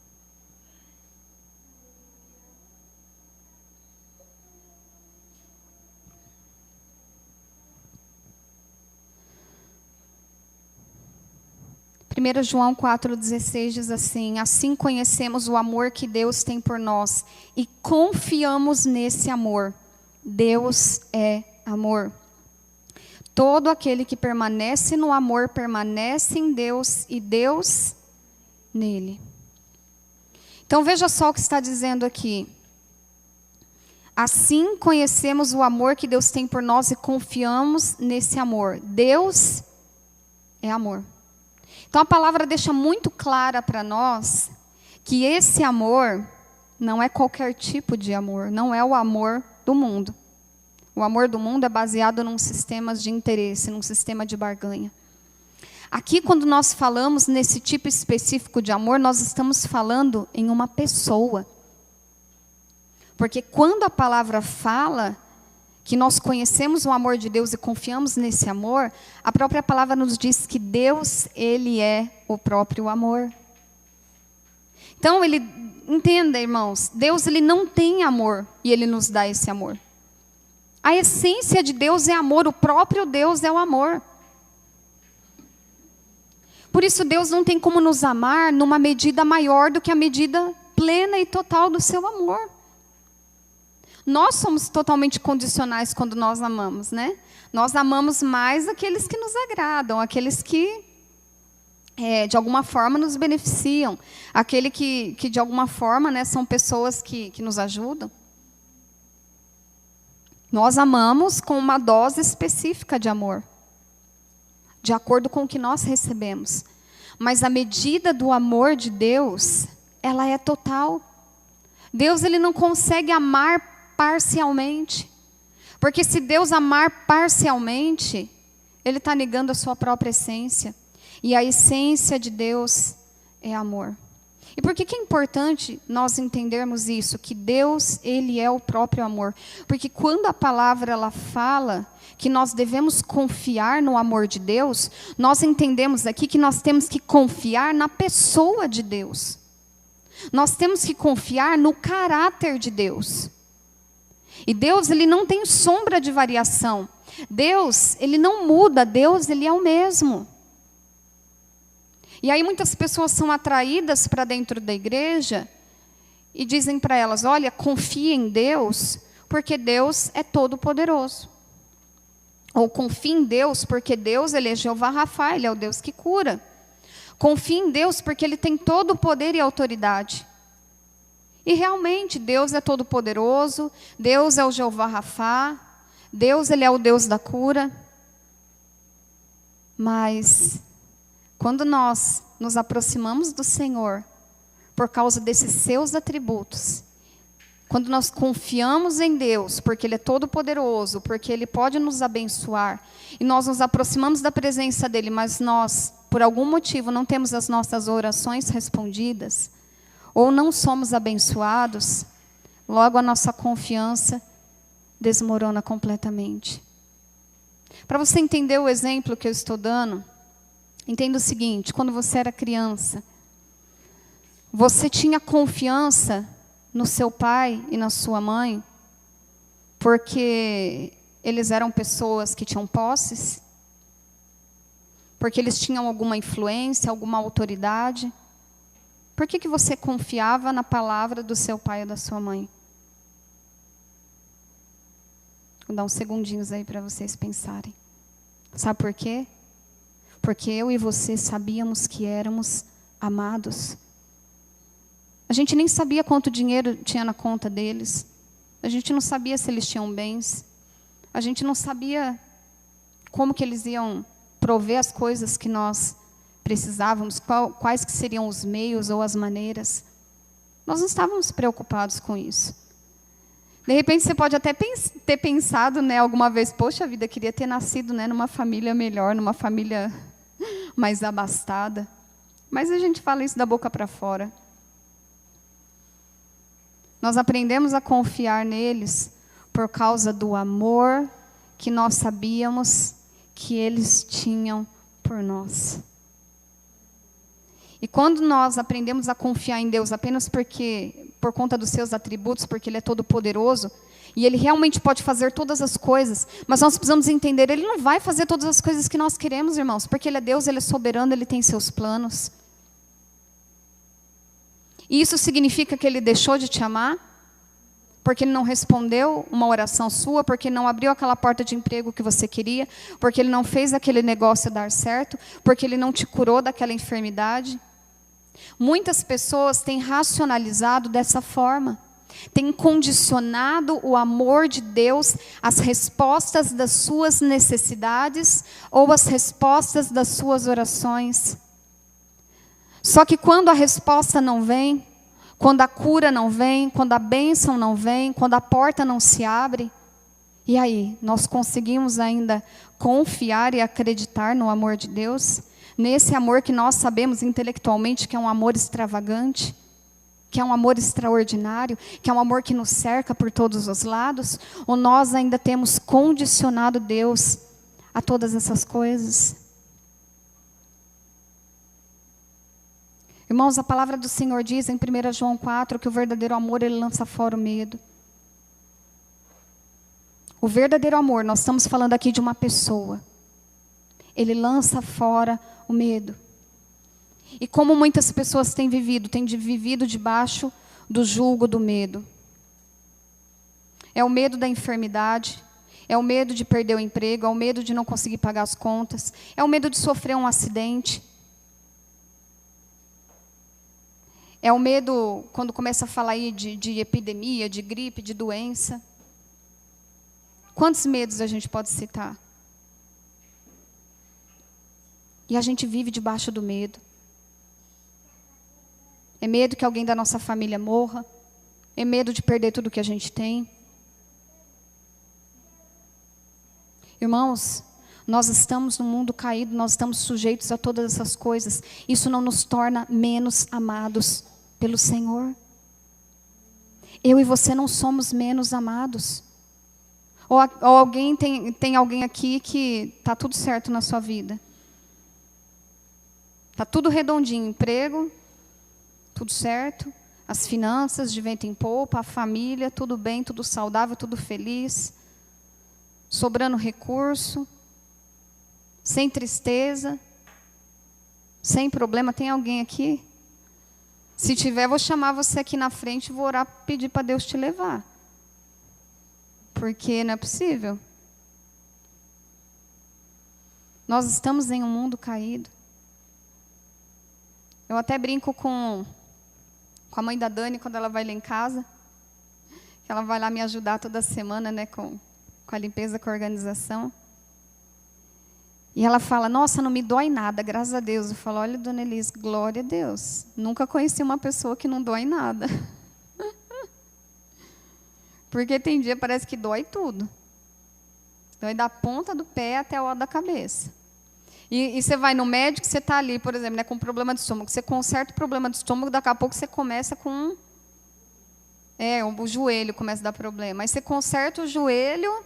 Primeiro João 4,16 diz assim: assim conhecemos o amor que Deus tem por nós e confiamos nesse amor. Deus é amor. Todo aquele que permanece no amor, permanece em Deus e Deus nele. Então veja só o que está dizendo aqui. Assim conhecemos o amor que Deus tem por nós e confiamos nesse amor. Deus é amor. Então a palavra deixa muito clara para nós que esse amor não é qualquer tipo de amor, não é o amor do mundo. O amor do mundo é baseado num sistema de interesse, num sistema de barganha. Aqui, quando nós falamos nesse tipo específico de amor, nós estamos falando em uma pessoa. Porque quando a palavra fala que nós conhecemos o amor de Deus e confiamos nesse amor, a própria palavra nos diz que Deus, Ele é o próprio amor. Então, entenda, irmãos, Deus, Ele não tem amor e Ele nos dá esse amor. A essência de Deus é amor, o próprio Deus é o amor. Por isso, Deus não tem como nos amar numa medida maior do que a medida plena e total do seu amor. Nós somos totalmente condicionais quando nós amamos, né? Nós amamos mais aqueles que nos agradam, aqueles que, de alguma forma, nos beneficiam. Aquele que de alguma forma, né, são pessoas que nos ajudam. Nós amamos com uma dose específica de amor, de acordo com o que nós recebemos. Mas a medida do amor de Deus, ela é total. Deus, Ele não consegue amar parcialmente. Porque se Deus amar parcialmente, Ele está negando a sua própria essência. E a essência de Deus é amor. E por que é importante nós entendermos isso? Que Deus, Ele é o próprio amor. Porque quando a palavra ela fala que nós devemos confiar no amor de Deus, nós entendemos aqui que nós temos que confiar na pessoa de Deus. Nós temos que confiar no caráter de Deus. E Deus, Ele não tem sombra de variação. Deus, Ele não muda. Deus, Ele é o mesmo. E aí muitas pessoas são atraídas para dentro da igreja e dizem para elas, olha, confie em Deus, porque Deus é todo poderoso. Ou confie em Deus, porque Deus, Ele é Jeová Rafa, Ele é o Deus que cura. Confie em Deus, porque Ele tem todo o poder e autoridade. E realmente, Deus é todo poderoso, Deus é o Jeová Rafa, Deus, Ele é o Deus da cura. Mas quando nós nos aproximamos do Senhor, por causa desses seus atributos, quando nós confiamos em Deus, porque Ele é todo poderoso, porque Ele pode nos abençoar, e nós nos aproximamos da presença dEle, mas nós, por algum motivo, não temos as nossas orações respondidas, ou não somos abençoados, logo a nossa confiança desmorona completamente. Para você entender o exemplo que eu estou dando, entenda o seguinte, quando você era criança, você tinha confiança no seu pai e na sua mãe, porque eles eram pessoas que tinham posses, porque eles tinham alguma influência, alguma autoridade. Por que você confiava na palavra do seu pai ou da sua mãe? Vou dar uns segundinhos aí para vocês pensarem. Sabe por quê? Porque eu e você sabíamos que éramos amados. A gente nem sabia quanto dinheiro tinha na conta deles. A gente não sabia se eles tinham bens. A gente não sabia como que eles iam prover as coisas que nós precisávamos, quais que seriam os meios ou as maneiras. Nós não estávamos preocupados com isso. De repente, você pode até ter pensado, né, alguma vez, poxa vida, queria ter nascido, né, numa família melhor, numa família mais abastada. Mas a gente fala isso da boca para fora. Nós aprendemos a confiar neles por causa do amor que nós sabíamos que eles tinham por nós. E quando nós aprendemos a confiar em Deus apenas por conta dos seus atributos, porque Ele é todo poderoso, e Ele realmente pode fazer todas as coisas, mas nós precisamos entender, Ele não vai fazer todas as coisas que nós queremos, irmãos, porque Ele é Deus, Ele é soberano, Ele tem seus planos. E isso significa que Ele deixou de te amar? Porque Ele não respondeu uma oração sua, porque Ele não abriu aquela porta de emprego que você queria, porque Ele não fez aquele negócio dar certo, porque Ele não te curou daquela enfermidade? Muitas pessoas têm racionalizado dessa forma. tem condicionado o amor de Deus às respostas das suas necessidades ou às respostas das suas orações. Só que quando a resposta não vem, quando a cura não vem, quando a bênção não vem, quando a porta não se abre, e aí, nós conseguimos ainda confiar e acreditar no amor de Deus? Nesse amor que nós sabemos intelectualmente que é um amor extravagante? Que é um amor extraordinário, que é um amor que nos cerca por todos os lados, ou nós ainda temos condicionado Deus a todas essas coisas? Irmãos, a palavra do Senhor diz em 1 João 4 que o verdadeiro amor, ele lança fora o medo. O verdadeiro amor, nós estamos falando aqui de uma pessoa, ele lança fora o medo. E como muitas pessoas têm vivido debaixo do jugo do medo. É o medo da enfermidade, é o medo de perder o emprego, é o medo de não conseguir pagar as contas, é o medo de sofrer um acidente. É o medo quando começa a falar aí de epidemia, de gripe, de doença. Quantos medos a gente pode citar? E a gente vive debaixo do medo. É medo que alguém da nossa família morra. É medo de perder tudo que a gente tem. Irmãos, nós estamos num mundo caído, nós estamos sujeitos a todas essas coisas. Isso não nos torna menos amados pelo Senhor. Eu e você não somos menos amados. Ou alguém tem alguém aqui que está tudo certo na sua vida. Está tudo redondinho, emprego, tudo certo, as finanças de vento em popa, a família, tudo bem, tudo saudável, tudo feliz, sobrando recurso, sem tristeza, sem problema. Tem alguém aqui? Se tiver, vou chamar você aqui na frente e vou orar, pedir para Deus te levar. Porque não é possível. Nós estamos em um mundo caído. Eu até brinco com a mãe da Dani, quando ela vai lá em casa, que ela vai lá me ajudar toda semana, né, com a limpeza, com a organização. E ela fala, nossa, não me dói nada, graças a Deus. Eu falo, olha, dona Elis, glória a Deus. Nunca conheci uma pessoa que não dói nada. Porque tem dia parece que dói tudo. Dói da ponta do pé até o alto da cabeça. E você vai no médico, você está ali, por exemplo, né, com problema de estômago. Você conserta o problema do estômago, daqui a pouco você começa com... o joelho começa a dar problema. Aí você conserta o joelho...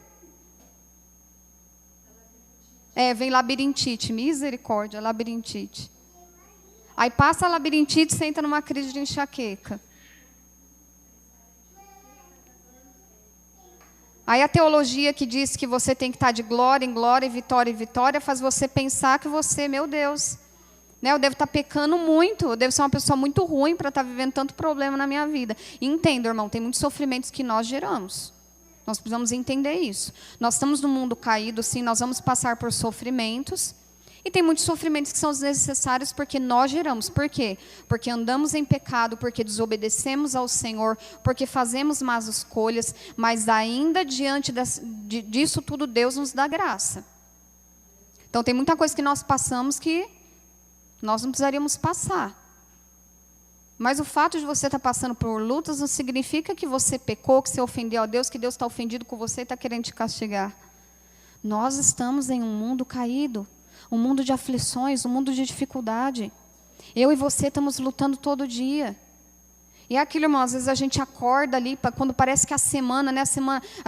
vem labirintite, misericórdia, labirintite. Aí passa a labirintite, você entra numa crise de enxaqueca. Aí a teologia que diz que você tem que estar de glória em glória, em vitória, faz você pensar que você, meu Deus, né, eu devo estar pecando muito, eu devo ser uma pessoa muito ruim para estar vivendo tanto problema na minha vida. E entenda, irmão, tem muitos sofrimentos que nós geramos. Nós precisamos entender isso. Nós estamos num mundo caído, sim, nós vamos passar por sofrimentos. E tem muitos sofrimentos que são desnecessários porque nós geramos. Por quê? Porque andamos em pecado, porque desobedecemos ao Senhor, porque fazemos más escolhas, mas ainda diante disso tudo Deus nos dá graça. Então tem muita coisa que nós passamos que nós não precisaríamos passar. Mas o fato de você estar passando por lutas não significa que você pecou, que você ofendeu a Deus, que Deus está ofendido com você e está querendo te castigar. Nós estamos em um mundo caído. Um mundo de aflições, um mundo de dificuldade. Eu e você estamos lutando todo dia. E é aquilo, irmão, às vezes a gente acorda ali, quando parece que a semana, né, às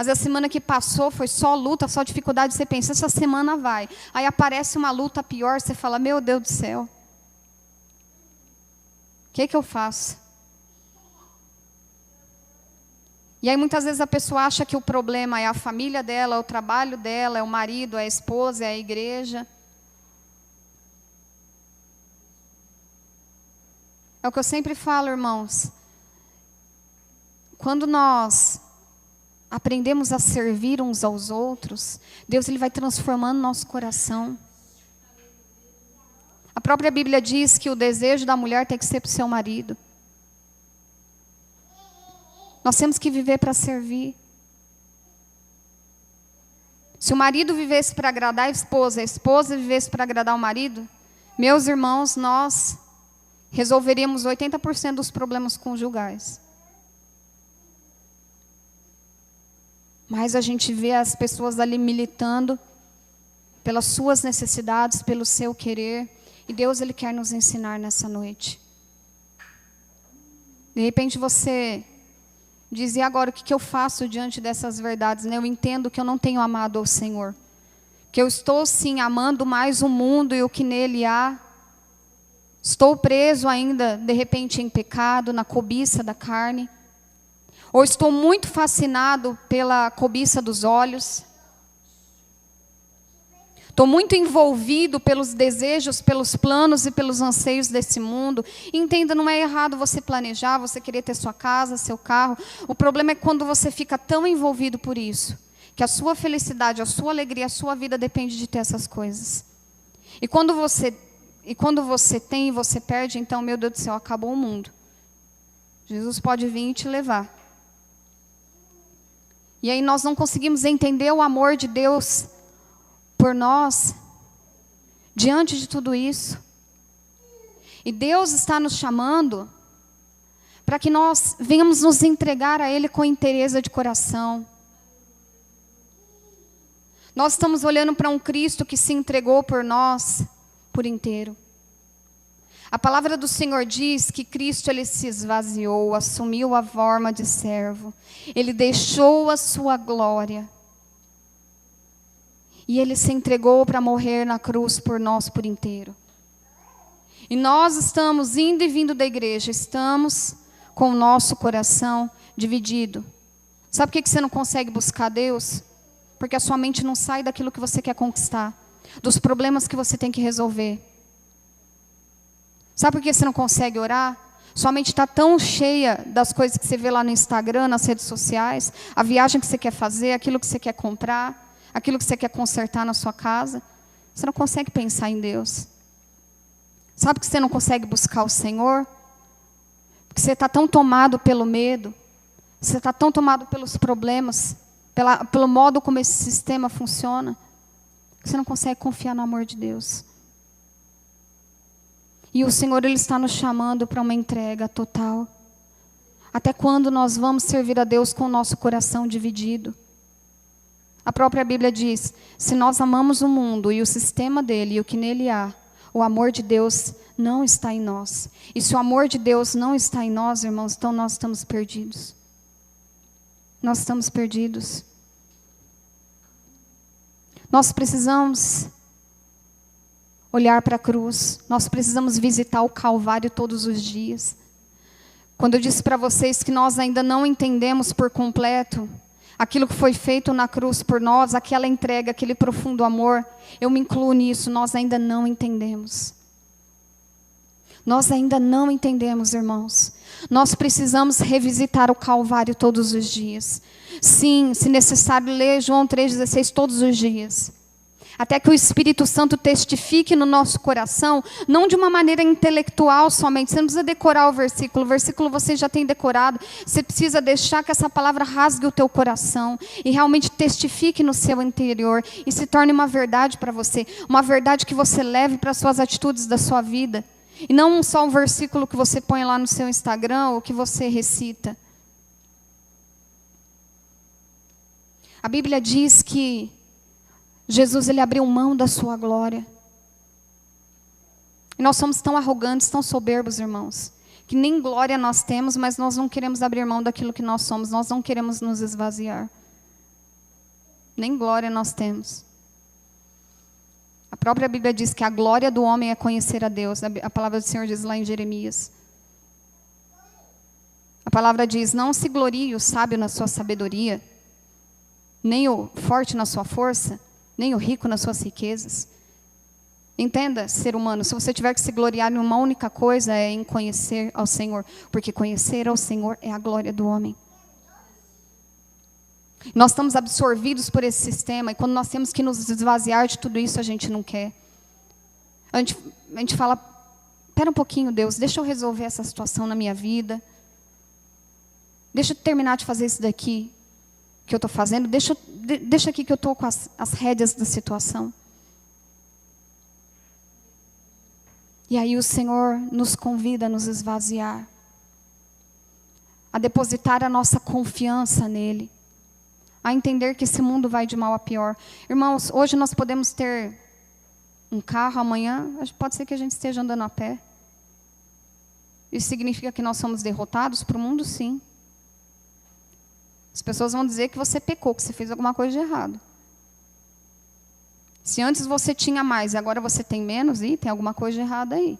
vezes a semana que passou foi só luta, só dificuldade, você pensa, essa semana vai. Aí aparece uma luta pior, você fala, meu Deus do céu. O que eu faço? E aí muitas vezes a pessoa acha que o problema é a família dela, é o trabalho dela, é o marido, é a esposa, é a igreja. É o que eu sempre falo, irmãos. Quando nós aprendemos a servir uns aos outros, Deus ele vai transformando nosso coração. A própria Bíblia diz que o desejo da mulher tem que ser para o seu marido. Nós temos que viver para servir. Se o marido vivesse para agradar a esposa vivesse para agradar o marido, meus irmãos, nós resolveríamos 80% dos problemas conjugais. Mas a gente vê as pessoas ali militando pelas suas necessidades, pelo seu querer. E Deus, Ele quer nos ensinar nessa noite. De repente você diz, e agora o que eu faço diante dessas verdades? Eu entendo que eu não tenho amado ao Senhor. Que eu estou sim amando mais o mundo e o que nele há. Estou preso ainda, de repente, em pecado, na cobiça da carne. Ou estou muito fascinado pela cobiça dos olhos. Estou muito envolvido pelos desejos, pelos planos e pelos anseios desse mundo. Entenda, não é errado você planejar, você querer ter sua casa, seu carro. O problema é quando você fica tão envolvido por isso, que a sua felicidade, a sua alegria, a sua vida depende de ter essas coisas. E quando você tem e você perde, então, meu Deus do céu, acabou o mundo. Jesus pode vir e te levar. E aí nós não conseguimos entender o amor de Deus por nós, diante de tudo isso. E Deus está nos chamando para que nós venhamos nos entregar a Ele com inteireza de coração. Nós estamos olhando para um Cristo que se entregou por nós por inteiro. A palavra do Senhor diz que Cristo, Ele se esvaziou, assumiu a forma de servo. Ele deixou a sua glória. E Ele se entregou para morrer na cruz por nós por inteiro. E nós estamos indo e vindo da igreja, estamos com o nosso coração dividido. Sabe por que você não consegue buscar Deus? Porque a sua mente não sai daquilo que você quer conquistar, dos problemas que você tem que resolver. Sabe por que você não consegue orar? Sua mente está tão cheia das coisas que você vê lá no Instagram, nas redes sociais, a viagem que você quer fazer, aquilo que você quer comprar, aquilo que você quer consertar na sua casa. Você não consegue pensar em Deus. Sabe por que você não consegue buscar o Senhor? Porque você está tão tomado pelo medo, você está tão tomado pelos problemas, pelo modo como esse sistema funciona, que você não consegue confiar no amor de Deus. E o Senhor, Ele está nos chamando para uma entrega total. Até quando nós vamos servir a Deus com o nosso coração dividido? A própria Bíblia diz, se nós amamos o mundo e o sistema dele e o que nele há, o amor de Deus não está em nós. E se o amor de Deus não está em nós, irmãos, então nós estamos perdidos. Nós estamos perdidos. Nós precisamos olhar para a cruz. Nós precisamos visitar o Calvário todos os dias. Quando eu disse para vocês que nós ainda não entendemos por completo aquilo que foi feito na cruz por nós, aquela entrega, aquele profundo amor, eu me incluo nisso, nós ainda não entendemos. Nós ainda não entendemos, irmãos. Nós precisamos revisitar o Calvário todos os dias. Sim, se necessário, ler João 3,16 todos os dias. Até que o Espírito Santo testifique no nosso coração, não de uma maneira intelectual somente. Você não precisa decorar o versículo você já tem decorado. Você precisa deixar que essa palavra rasgue o teu coração e realmente testifique no seu interior e se torne uma verdade para você. Uma verdade que você leve para as suas atitudes da sua vida. E não só um versículo que você põe lá no seu Instagram ou que você recita. A Bíblia diz que Jesus, Ele abriu mão da sua glória. E nós somos tão arrogantes, tão soberbos, irmãos, que nem glória nós temos, mas nós não queremos abrir mão daquilo que nós somos, nós não queremos nos esvaziar. Nem glória nós temos. A própria Bíblia diz que a glória do homem é conhecer a Deus. A palavra do Senhor diz lá em Jeremias. A palavra diz, não se glorie o sábio na sua sabedoria, nem o forte na sua força, nem o rico nas suas riquezas. Entenda, ser humano, se você tiver que se gloriar em uma única coisa, é em conhecer ao Senhor. Porque conhecer ao Senhor é a glória do homem. Nós estamos absorvidos por esse sistema, e quando nós temos que nos esvaziar de tudo isso, a gente não quer. A gente fala, espera um pouquinho, Deus, deixa eu resolver essa situação na minha vida. Deixa eu terminar de fazer isso daqui que eu estou fazendo. Deixa aqui que eu estou com as rédeas da situação. E aí o Senhor nos convida a nos esvaziar, a depositar a nossa confiança nele, a entender que esse mundo vai de mal a pior. Irmãos, hoje nós podemos ter um carro, amanhã pode ser que a gente esteja andando a pé. Isso significa que nós somos derrotados? Para o mundo, sim. As pessoas vão dizer que você pecou, que você fez alguma coisa de errado. Se antes você tinha mais e agora você tem menos, tem alguma coisa de errado aí.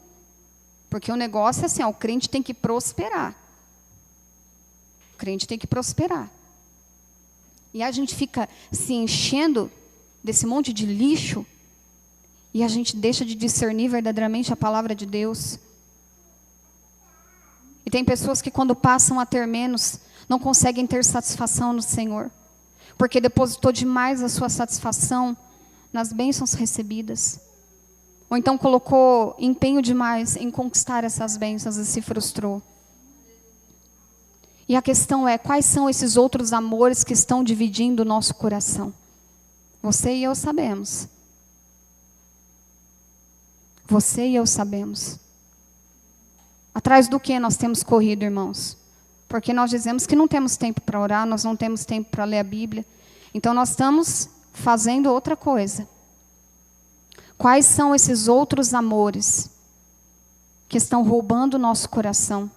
Porque o negócio é assim, o crente tem que prosperar. O crente tem que prosperar. E a gente fica se enchendo desse monte de lixo e a gente deixa de discernir verdadeiramente a palavra de Deus. E tem pessoas que quando passam a ter menos, não conseguem ter satisfação no Senhor. Porque depositou demais a sua satisfação nas bênçãos recebidas. Ou então colocou empenho demais em conquistar essas bênçãos e se frustrou. E a questão é, quais são esses outros amores que estão dividindo o nosso coração? Você e eu sabemos. Você e eu sabemos. Atrás do que nós temos corrido, irmãos? Porque nós dizemos que não temos tempo para orar, nós não temos tempo para ler a Bíblia. Então nós estamos fazendo outra coisa. Quais são esses outros amores que estão roubando o nosso coração?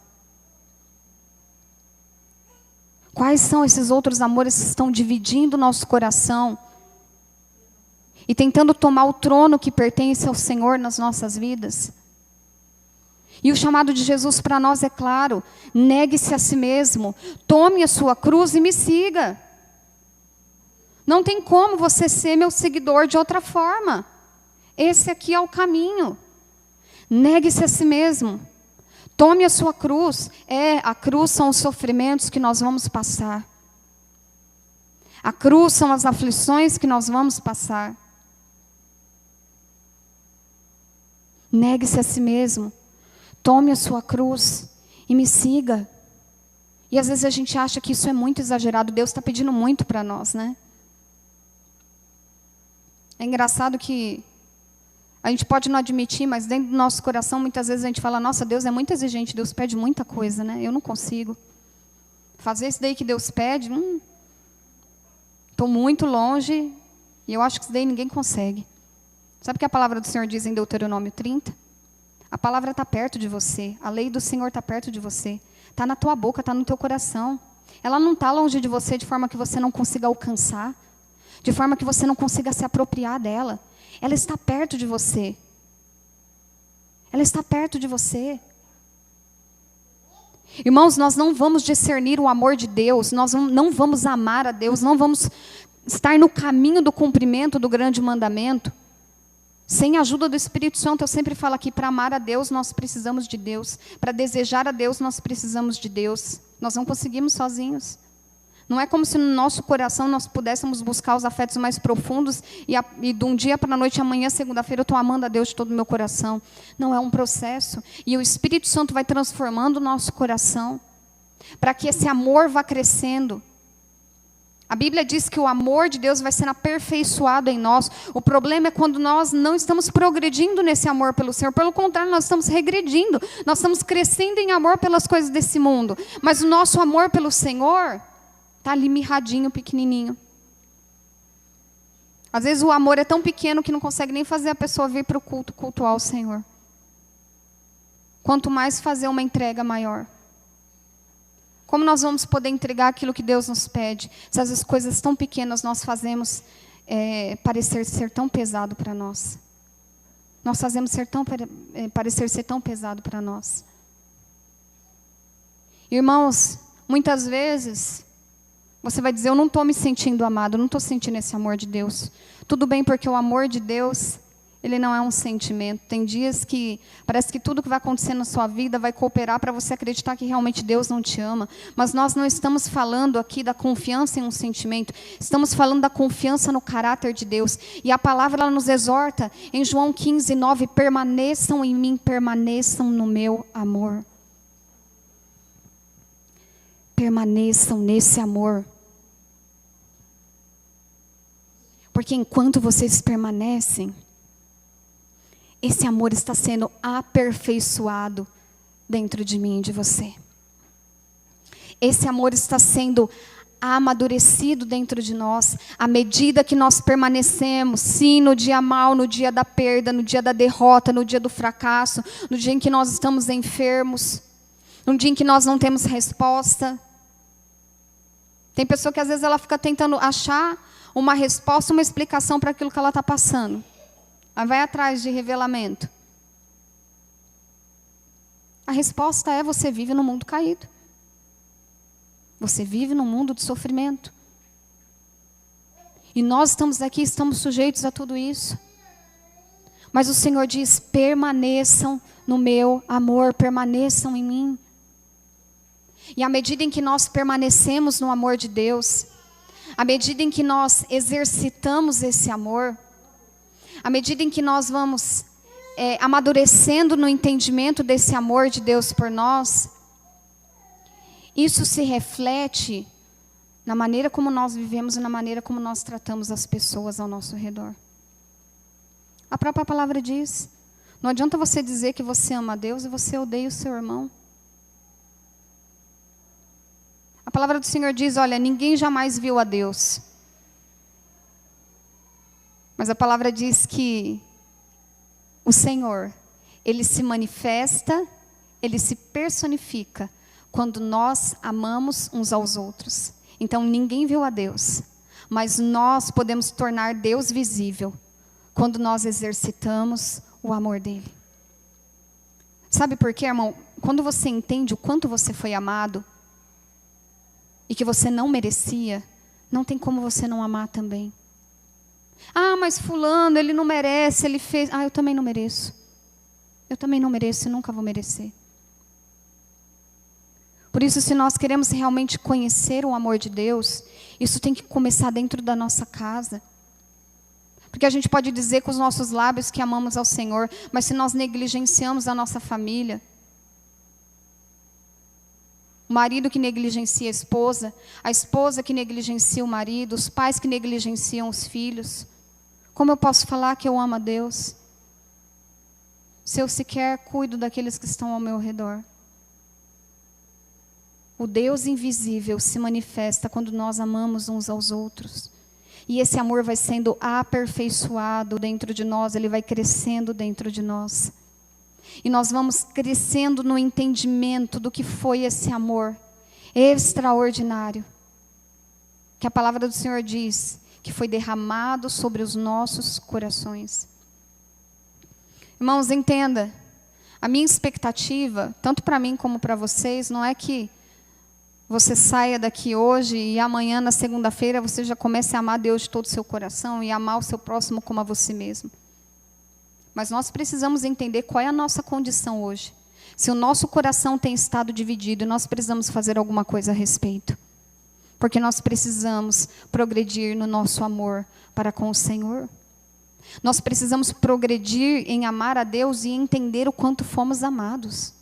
Quais são esses outros amores que estão dividindo o nosso coração e tentando tomar o trono que pertence ao Senhor nas nossas vidas? E o chamado de Jesus para nós é claro: negue-se a si mesmo, tome a sua cruz e me siga. Não tem como você ser meu seguidor de outra forma. Esse aqui é o caminho. Negue-se a si mesmo, tome a sua cruz. A cruz são os sofrimentos que nós vamos passar. A cruz são as aflições que nós vamos passar. Negue-se a si mesmo. Tome a sua cruz e me siga. E às vezes a gente acha que isso é muito exagerado. Deus está pedindo muito para nós, né? É engraçado que a gente pode não admitir, mas dentro do nosso coração muitas vezes a gente fala: nossa, Deus é muito exigente, Deus pede muita coisa, né? Eu não consigo fazer isso daí que Deus pede. Estou muito longe e eu acho que isso daí ninguém consegue. Sabe o que a palavra do Senhor diz em Deuteronômio 30? A palavra está perto de você. A lei do Senhor está perto de você. Está na tua boca, está no teu coração. Ela não está longe de você de forma que você não consiga alcançar. De forma que você não consiga se apropriar dela. Ela está perto de você. Ela está perto de você. Irmãos, nós não vamos discernir o amor de Deus. Nós não vamos amar a Deus. Não vamos estar no caminho do cumprimento do grande mandamento sem a ajuda do Espírito Santo. Eu sempre falo aqui, para amar a Deus, nós precisamos de Deus. Para desejar a Deus, nós precisamos de Deus. Nós não conseguimos sozinhos. Não é como se no nosso coração nós pudéssemos buscar os afetos mais profundos e de um dia para a noite, amanhã, segunda-feira, eu estou amando a Deus de todo o meu coração. Não, é um processo. E o Espírito Santo vai transformando o nosso coração para que esse amor vá crescendo. A Bíblia diz que o amor de Deus vai sendo aperfeiçoado em nós. O problema é quando nós não estamos progredindo nesse amor pelo Senhor. Pelo contrário, nós estamos regredindo. Nós estamos crescendo em amor pelas coisas desse mundo. Mas o nosso amor pelo Senhor está ali mirradinho, pequenininho. Às vezes o amor é tão pequeno que não consegue nem fazer a pessoa vir para o culto, cultuar o Senhor. Quanto mais fazer uma entrega maior. Como nós vamos poder entregar aquilo que Deus nos pede, se essas coisas tão pequenas nós fazemos parecer ser tão pesado para nós? Nós fazemos parecer ser tão pesado para nós. Irmãos, muitas vezes você vai dizer: eu não estou me sentindo amado, não estou sentindo esse amor de Deus. Tudo bem, porque o amor de Deus, ele não é um sentimento. Tem dias que parece que tudo que vai acontecer na sua vida vai cooperar para você acreditar que realmente Deus não te ama. Mas nós não estamos falando aqui da confiança em um sentimento. Estamos falando da confiança no caráter de Deus. E a palavra ela nos exorta em João 15:9: permaneçam em mim, permaneçam no meu amor. permaneçam nesse amor. Porque enquanto vocês permanecem, esse amor está sendo aperfeiçoado dentro de mim e de você. Esse amor está sendo amadurecido dentro de nós, à medida que nós permanecemos, sim, no dia mau, no dia da perda, no dia da derrota, no dia do fracasso, no dia em que nós estamos enfermos, no dia em que nós não temos resposta. Tem pessoa que às vezes ela fica tentando achar uma resposta, uma explicação para aquilo que ela está passando. Ela vai atrás de revelamento. A resposta é: você vive num mundo caído. Você vive num mundo de sofrimento. E nós estamos aqui, estamos sujeitos a tudo isso. Mas o Senhor diz: permaneçam no meu amor, permaneçam em mim. E à medida em que nós permanecemos no amor de Deus, à medida em que nós exercitamos esse amor, à medida em que nós vamos amadurecendo no entendimento desse amor de Deus por nós, isso se reflete na maneira como nós vivemos e na maneira como nós tratamos as pessoas ao nosso redor. A própria palavra diz: não adianta você dizer que você ama a Deus e você odeia o seu irmão. A palavra do Senhor diz: olha, ninguém jamais viu a Deus. Mas a palavra diz que o Senhor, Ele se manifesta, Ele se personifica quando nós amamos uns aos outros. Então ninguém viu a Deus, mas nós podemos tornar Deus visível quando nós exercitamos o amor dele. Sabe por quê, irmão? Quando você entende o quanto você foi amado e que você não merecia, não tem como você não amar também. Ah, mas fulano, ele não merece, ele fez. Ah, eu também não mereço. Eu também não mereço e nunca vou merecer. Por isso, se nós queremos realmente conhecer o amor de Deus, isso tem que começar dentro da nossa casa. Porque a gente pode dizer com os nossos lábios que amamos ao Senhor, mas se nós negligenciamos a nossa família, o marido que negligencia a esposa que negligencia o marido, os pais que negligenciam os filhos, como eu posso falar que eu amo a Deus, se eu sequer cuido daqueles que estão ao meu redor? O Deus invisível se manifesta quando nós amamos uns aos outros. E esse amor vai sendo aperfeiçoado dentro de nós, ele vai crescendo dentro de nós. E nós vamos crescendo no entendimento do que foi esse amor extraordinário. Que a palavra do Senhor diz que foi derramado sobre os nossos corações. Irmãos, entenda, a minha expectativa, tanto para mim como para vocês, não é que você saia daqui hoje e amanhã, na segunda-feira, você já comece a amar Deus de todo o seu coração e amar o seu próximo como a você mesmo. Mas nós precisamos entender qual é a nossa condição hoje. Se o nosso coração tem estado dividido, nós precisamos fazer alguma coisa a respeito. Porque nós precisamos progredir no nosso amor para com o Senhor. Nós precisamos progredir em amar a Deus e entender o quanto fomos amados.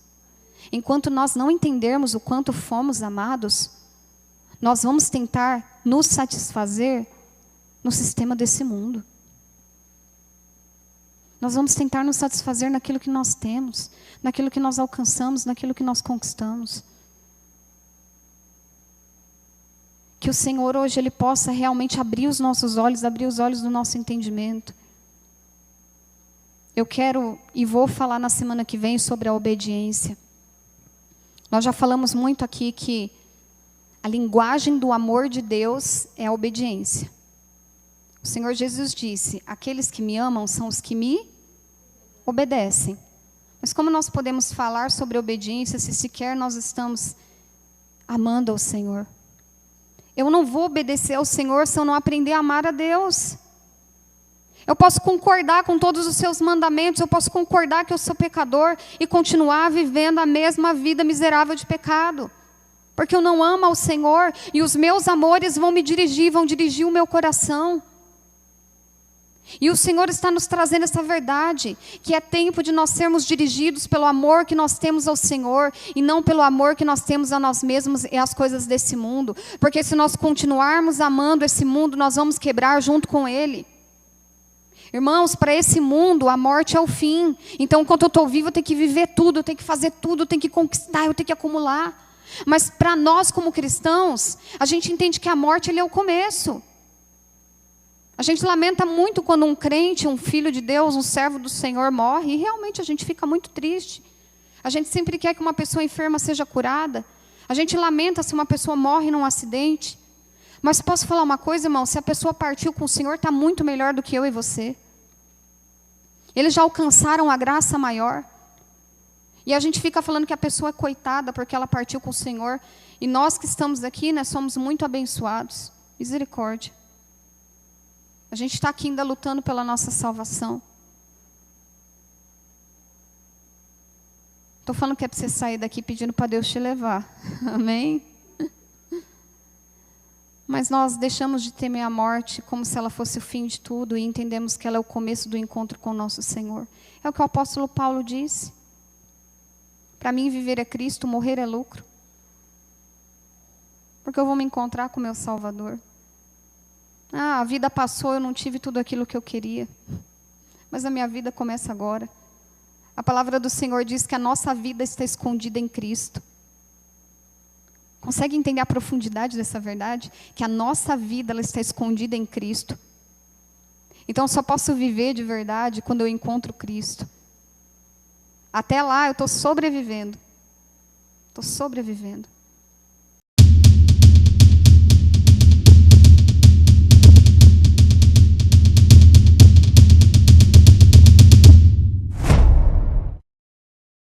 Enquanto nós não entendermos o quanto fomos amados, nós vamos tentar nos satisfazer no sistema desse mundo. Nós vamos tentar nos satisfazer naquilo que nós temos, naquilo que nós alcançamos, naquilo que nós conquistamos. Que o Senhor hoje Ele possa realmente abrir os nossos olhos, abrir os olhos do nosso entendimento. Eu quero e vou falar na semana que vem sobre a obediência. Nós já falamos muito aqui que a linguagem do amor de Deus é a obediência. O Senhor Jesus disse: aqueles que me amam são os que me obedecem. Mas como nós podemos falar sobre obediência se sequer nós estamos amando ao Senhor? Eu não vou obedecer ao Senhor se eu não aprender a amar a Deus. Eu posso concordar com todos os seus mandamentos, eu posso concordar que eu sou pecador e continuar vivendo a mesma vida miserável de pecado. Porque eu não amo ao Senhor e os meus amores vão me dirigir, vão dirigir o meu coração. E o Senhor está nos trazendo essa verdade, que é tempo de nós sermos dirigidos pelo amor que nós temos ao Senhor, e não pelo amor que nós temos a nós mesmos e às coisas desse mundo. Porque se nós continuarmos amando esse mundo, nós vamos quebrar junto com ele. Irmãos, para esse mundo, a morte é o fim. Então, enquanto eu estou vivo, eu tenho que viver tudo, eu tenho que fazer tudo, eu tenho que conquistar, eu tenho que acumular. Mas para nós, como cristãos, a gente entende que a morte ele é o começo. A gente lamenta muito quando um crente, um filho de Deus, um servo do Senhor morre, e realmente a gente fica muito triste. A gente sempre quer que uma pessoa enferma seja curada. A gente lamenta se uma pessoa morre num acidente. Mas posso falar uma coisa, irmão? Se a pessoa partiu com o Senhor, está muito melhor do que eu e você. Eles já alcançaram a graça maior. E a gente fica falando que a pessoa é coitada porque ela partiu com o Senhor. E nós que estamos aqui, né, somos muito abençoados. Misericórdia. A gente está aqui ainda lutando pela nossa salvação. Estou falando que é para você sair daqui pedindo para Deus te levar. Amém? Mas nós deixamos de temer a morte como se ela fosse o fim de tudo e entendemos que ela é o começo do encontro com o nosso Senhor. É o que o apóstolo Paulo disse. Para mim viver é Cristo, morrer é lucro. Porque eu vou me encontrar com o meu Salvador. Ah, a vida passou, eu não tive tudo aquilo que eu queria. Mas a minha vida começa agora. A palavra do Senhor diz que a nossa vida está escondida em Cristo. Consegue entender a profundidade dessa verdade? Que a nossa vida ela está escondida em Cristo. Então eu só posso viver de verdade quando eu encontro Cristo. Até lá eu estou sobrevivendo. Estou sobrevivendo.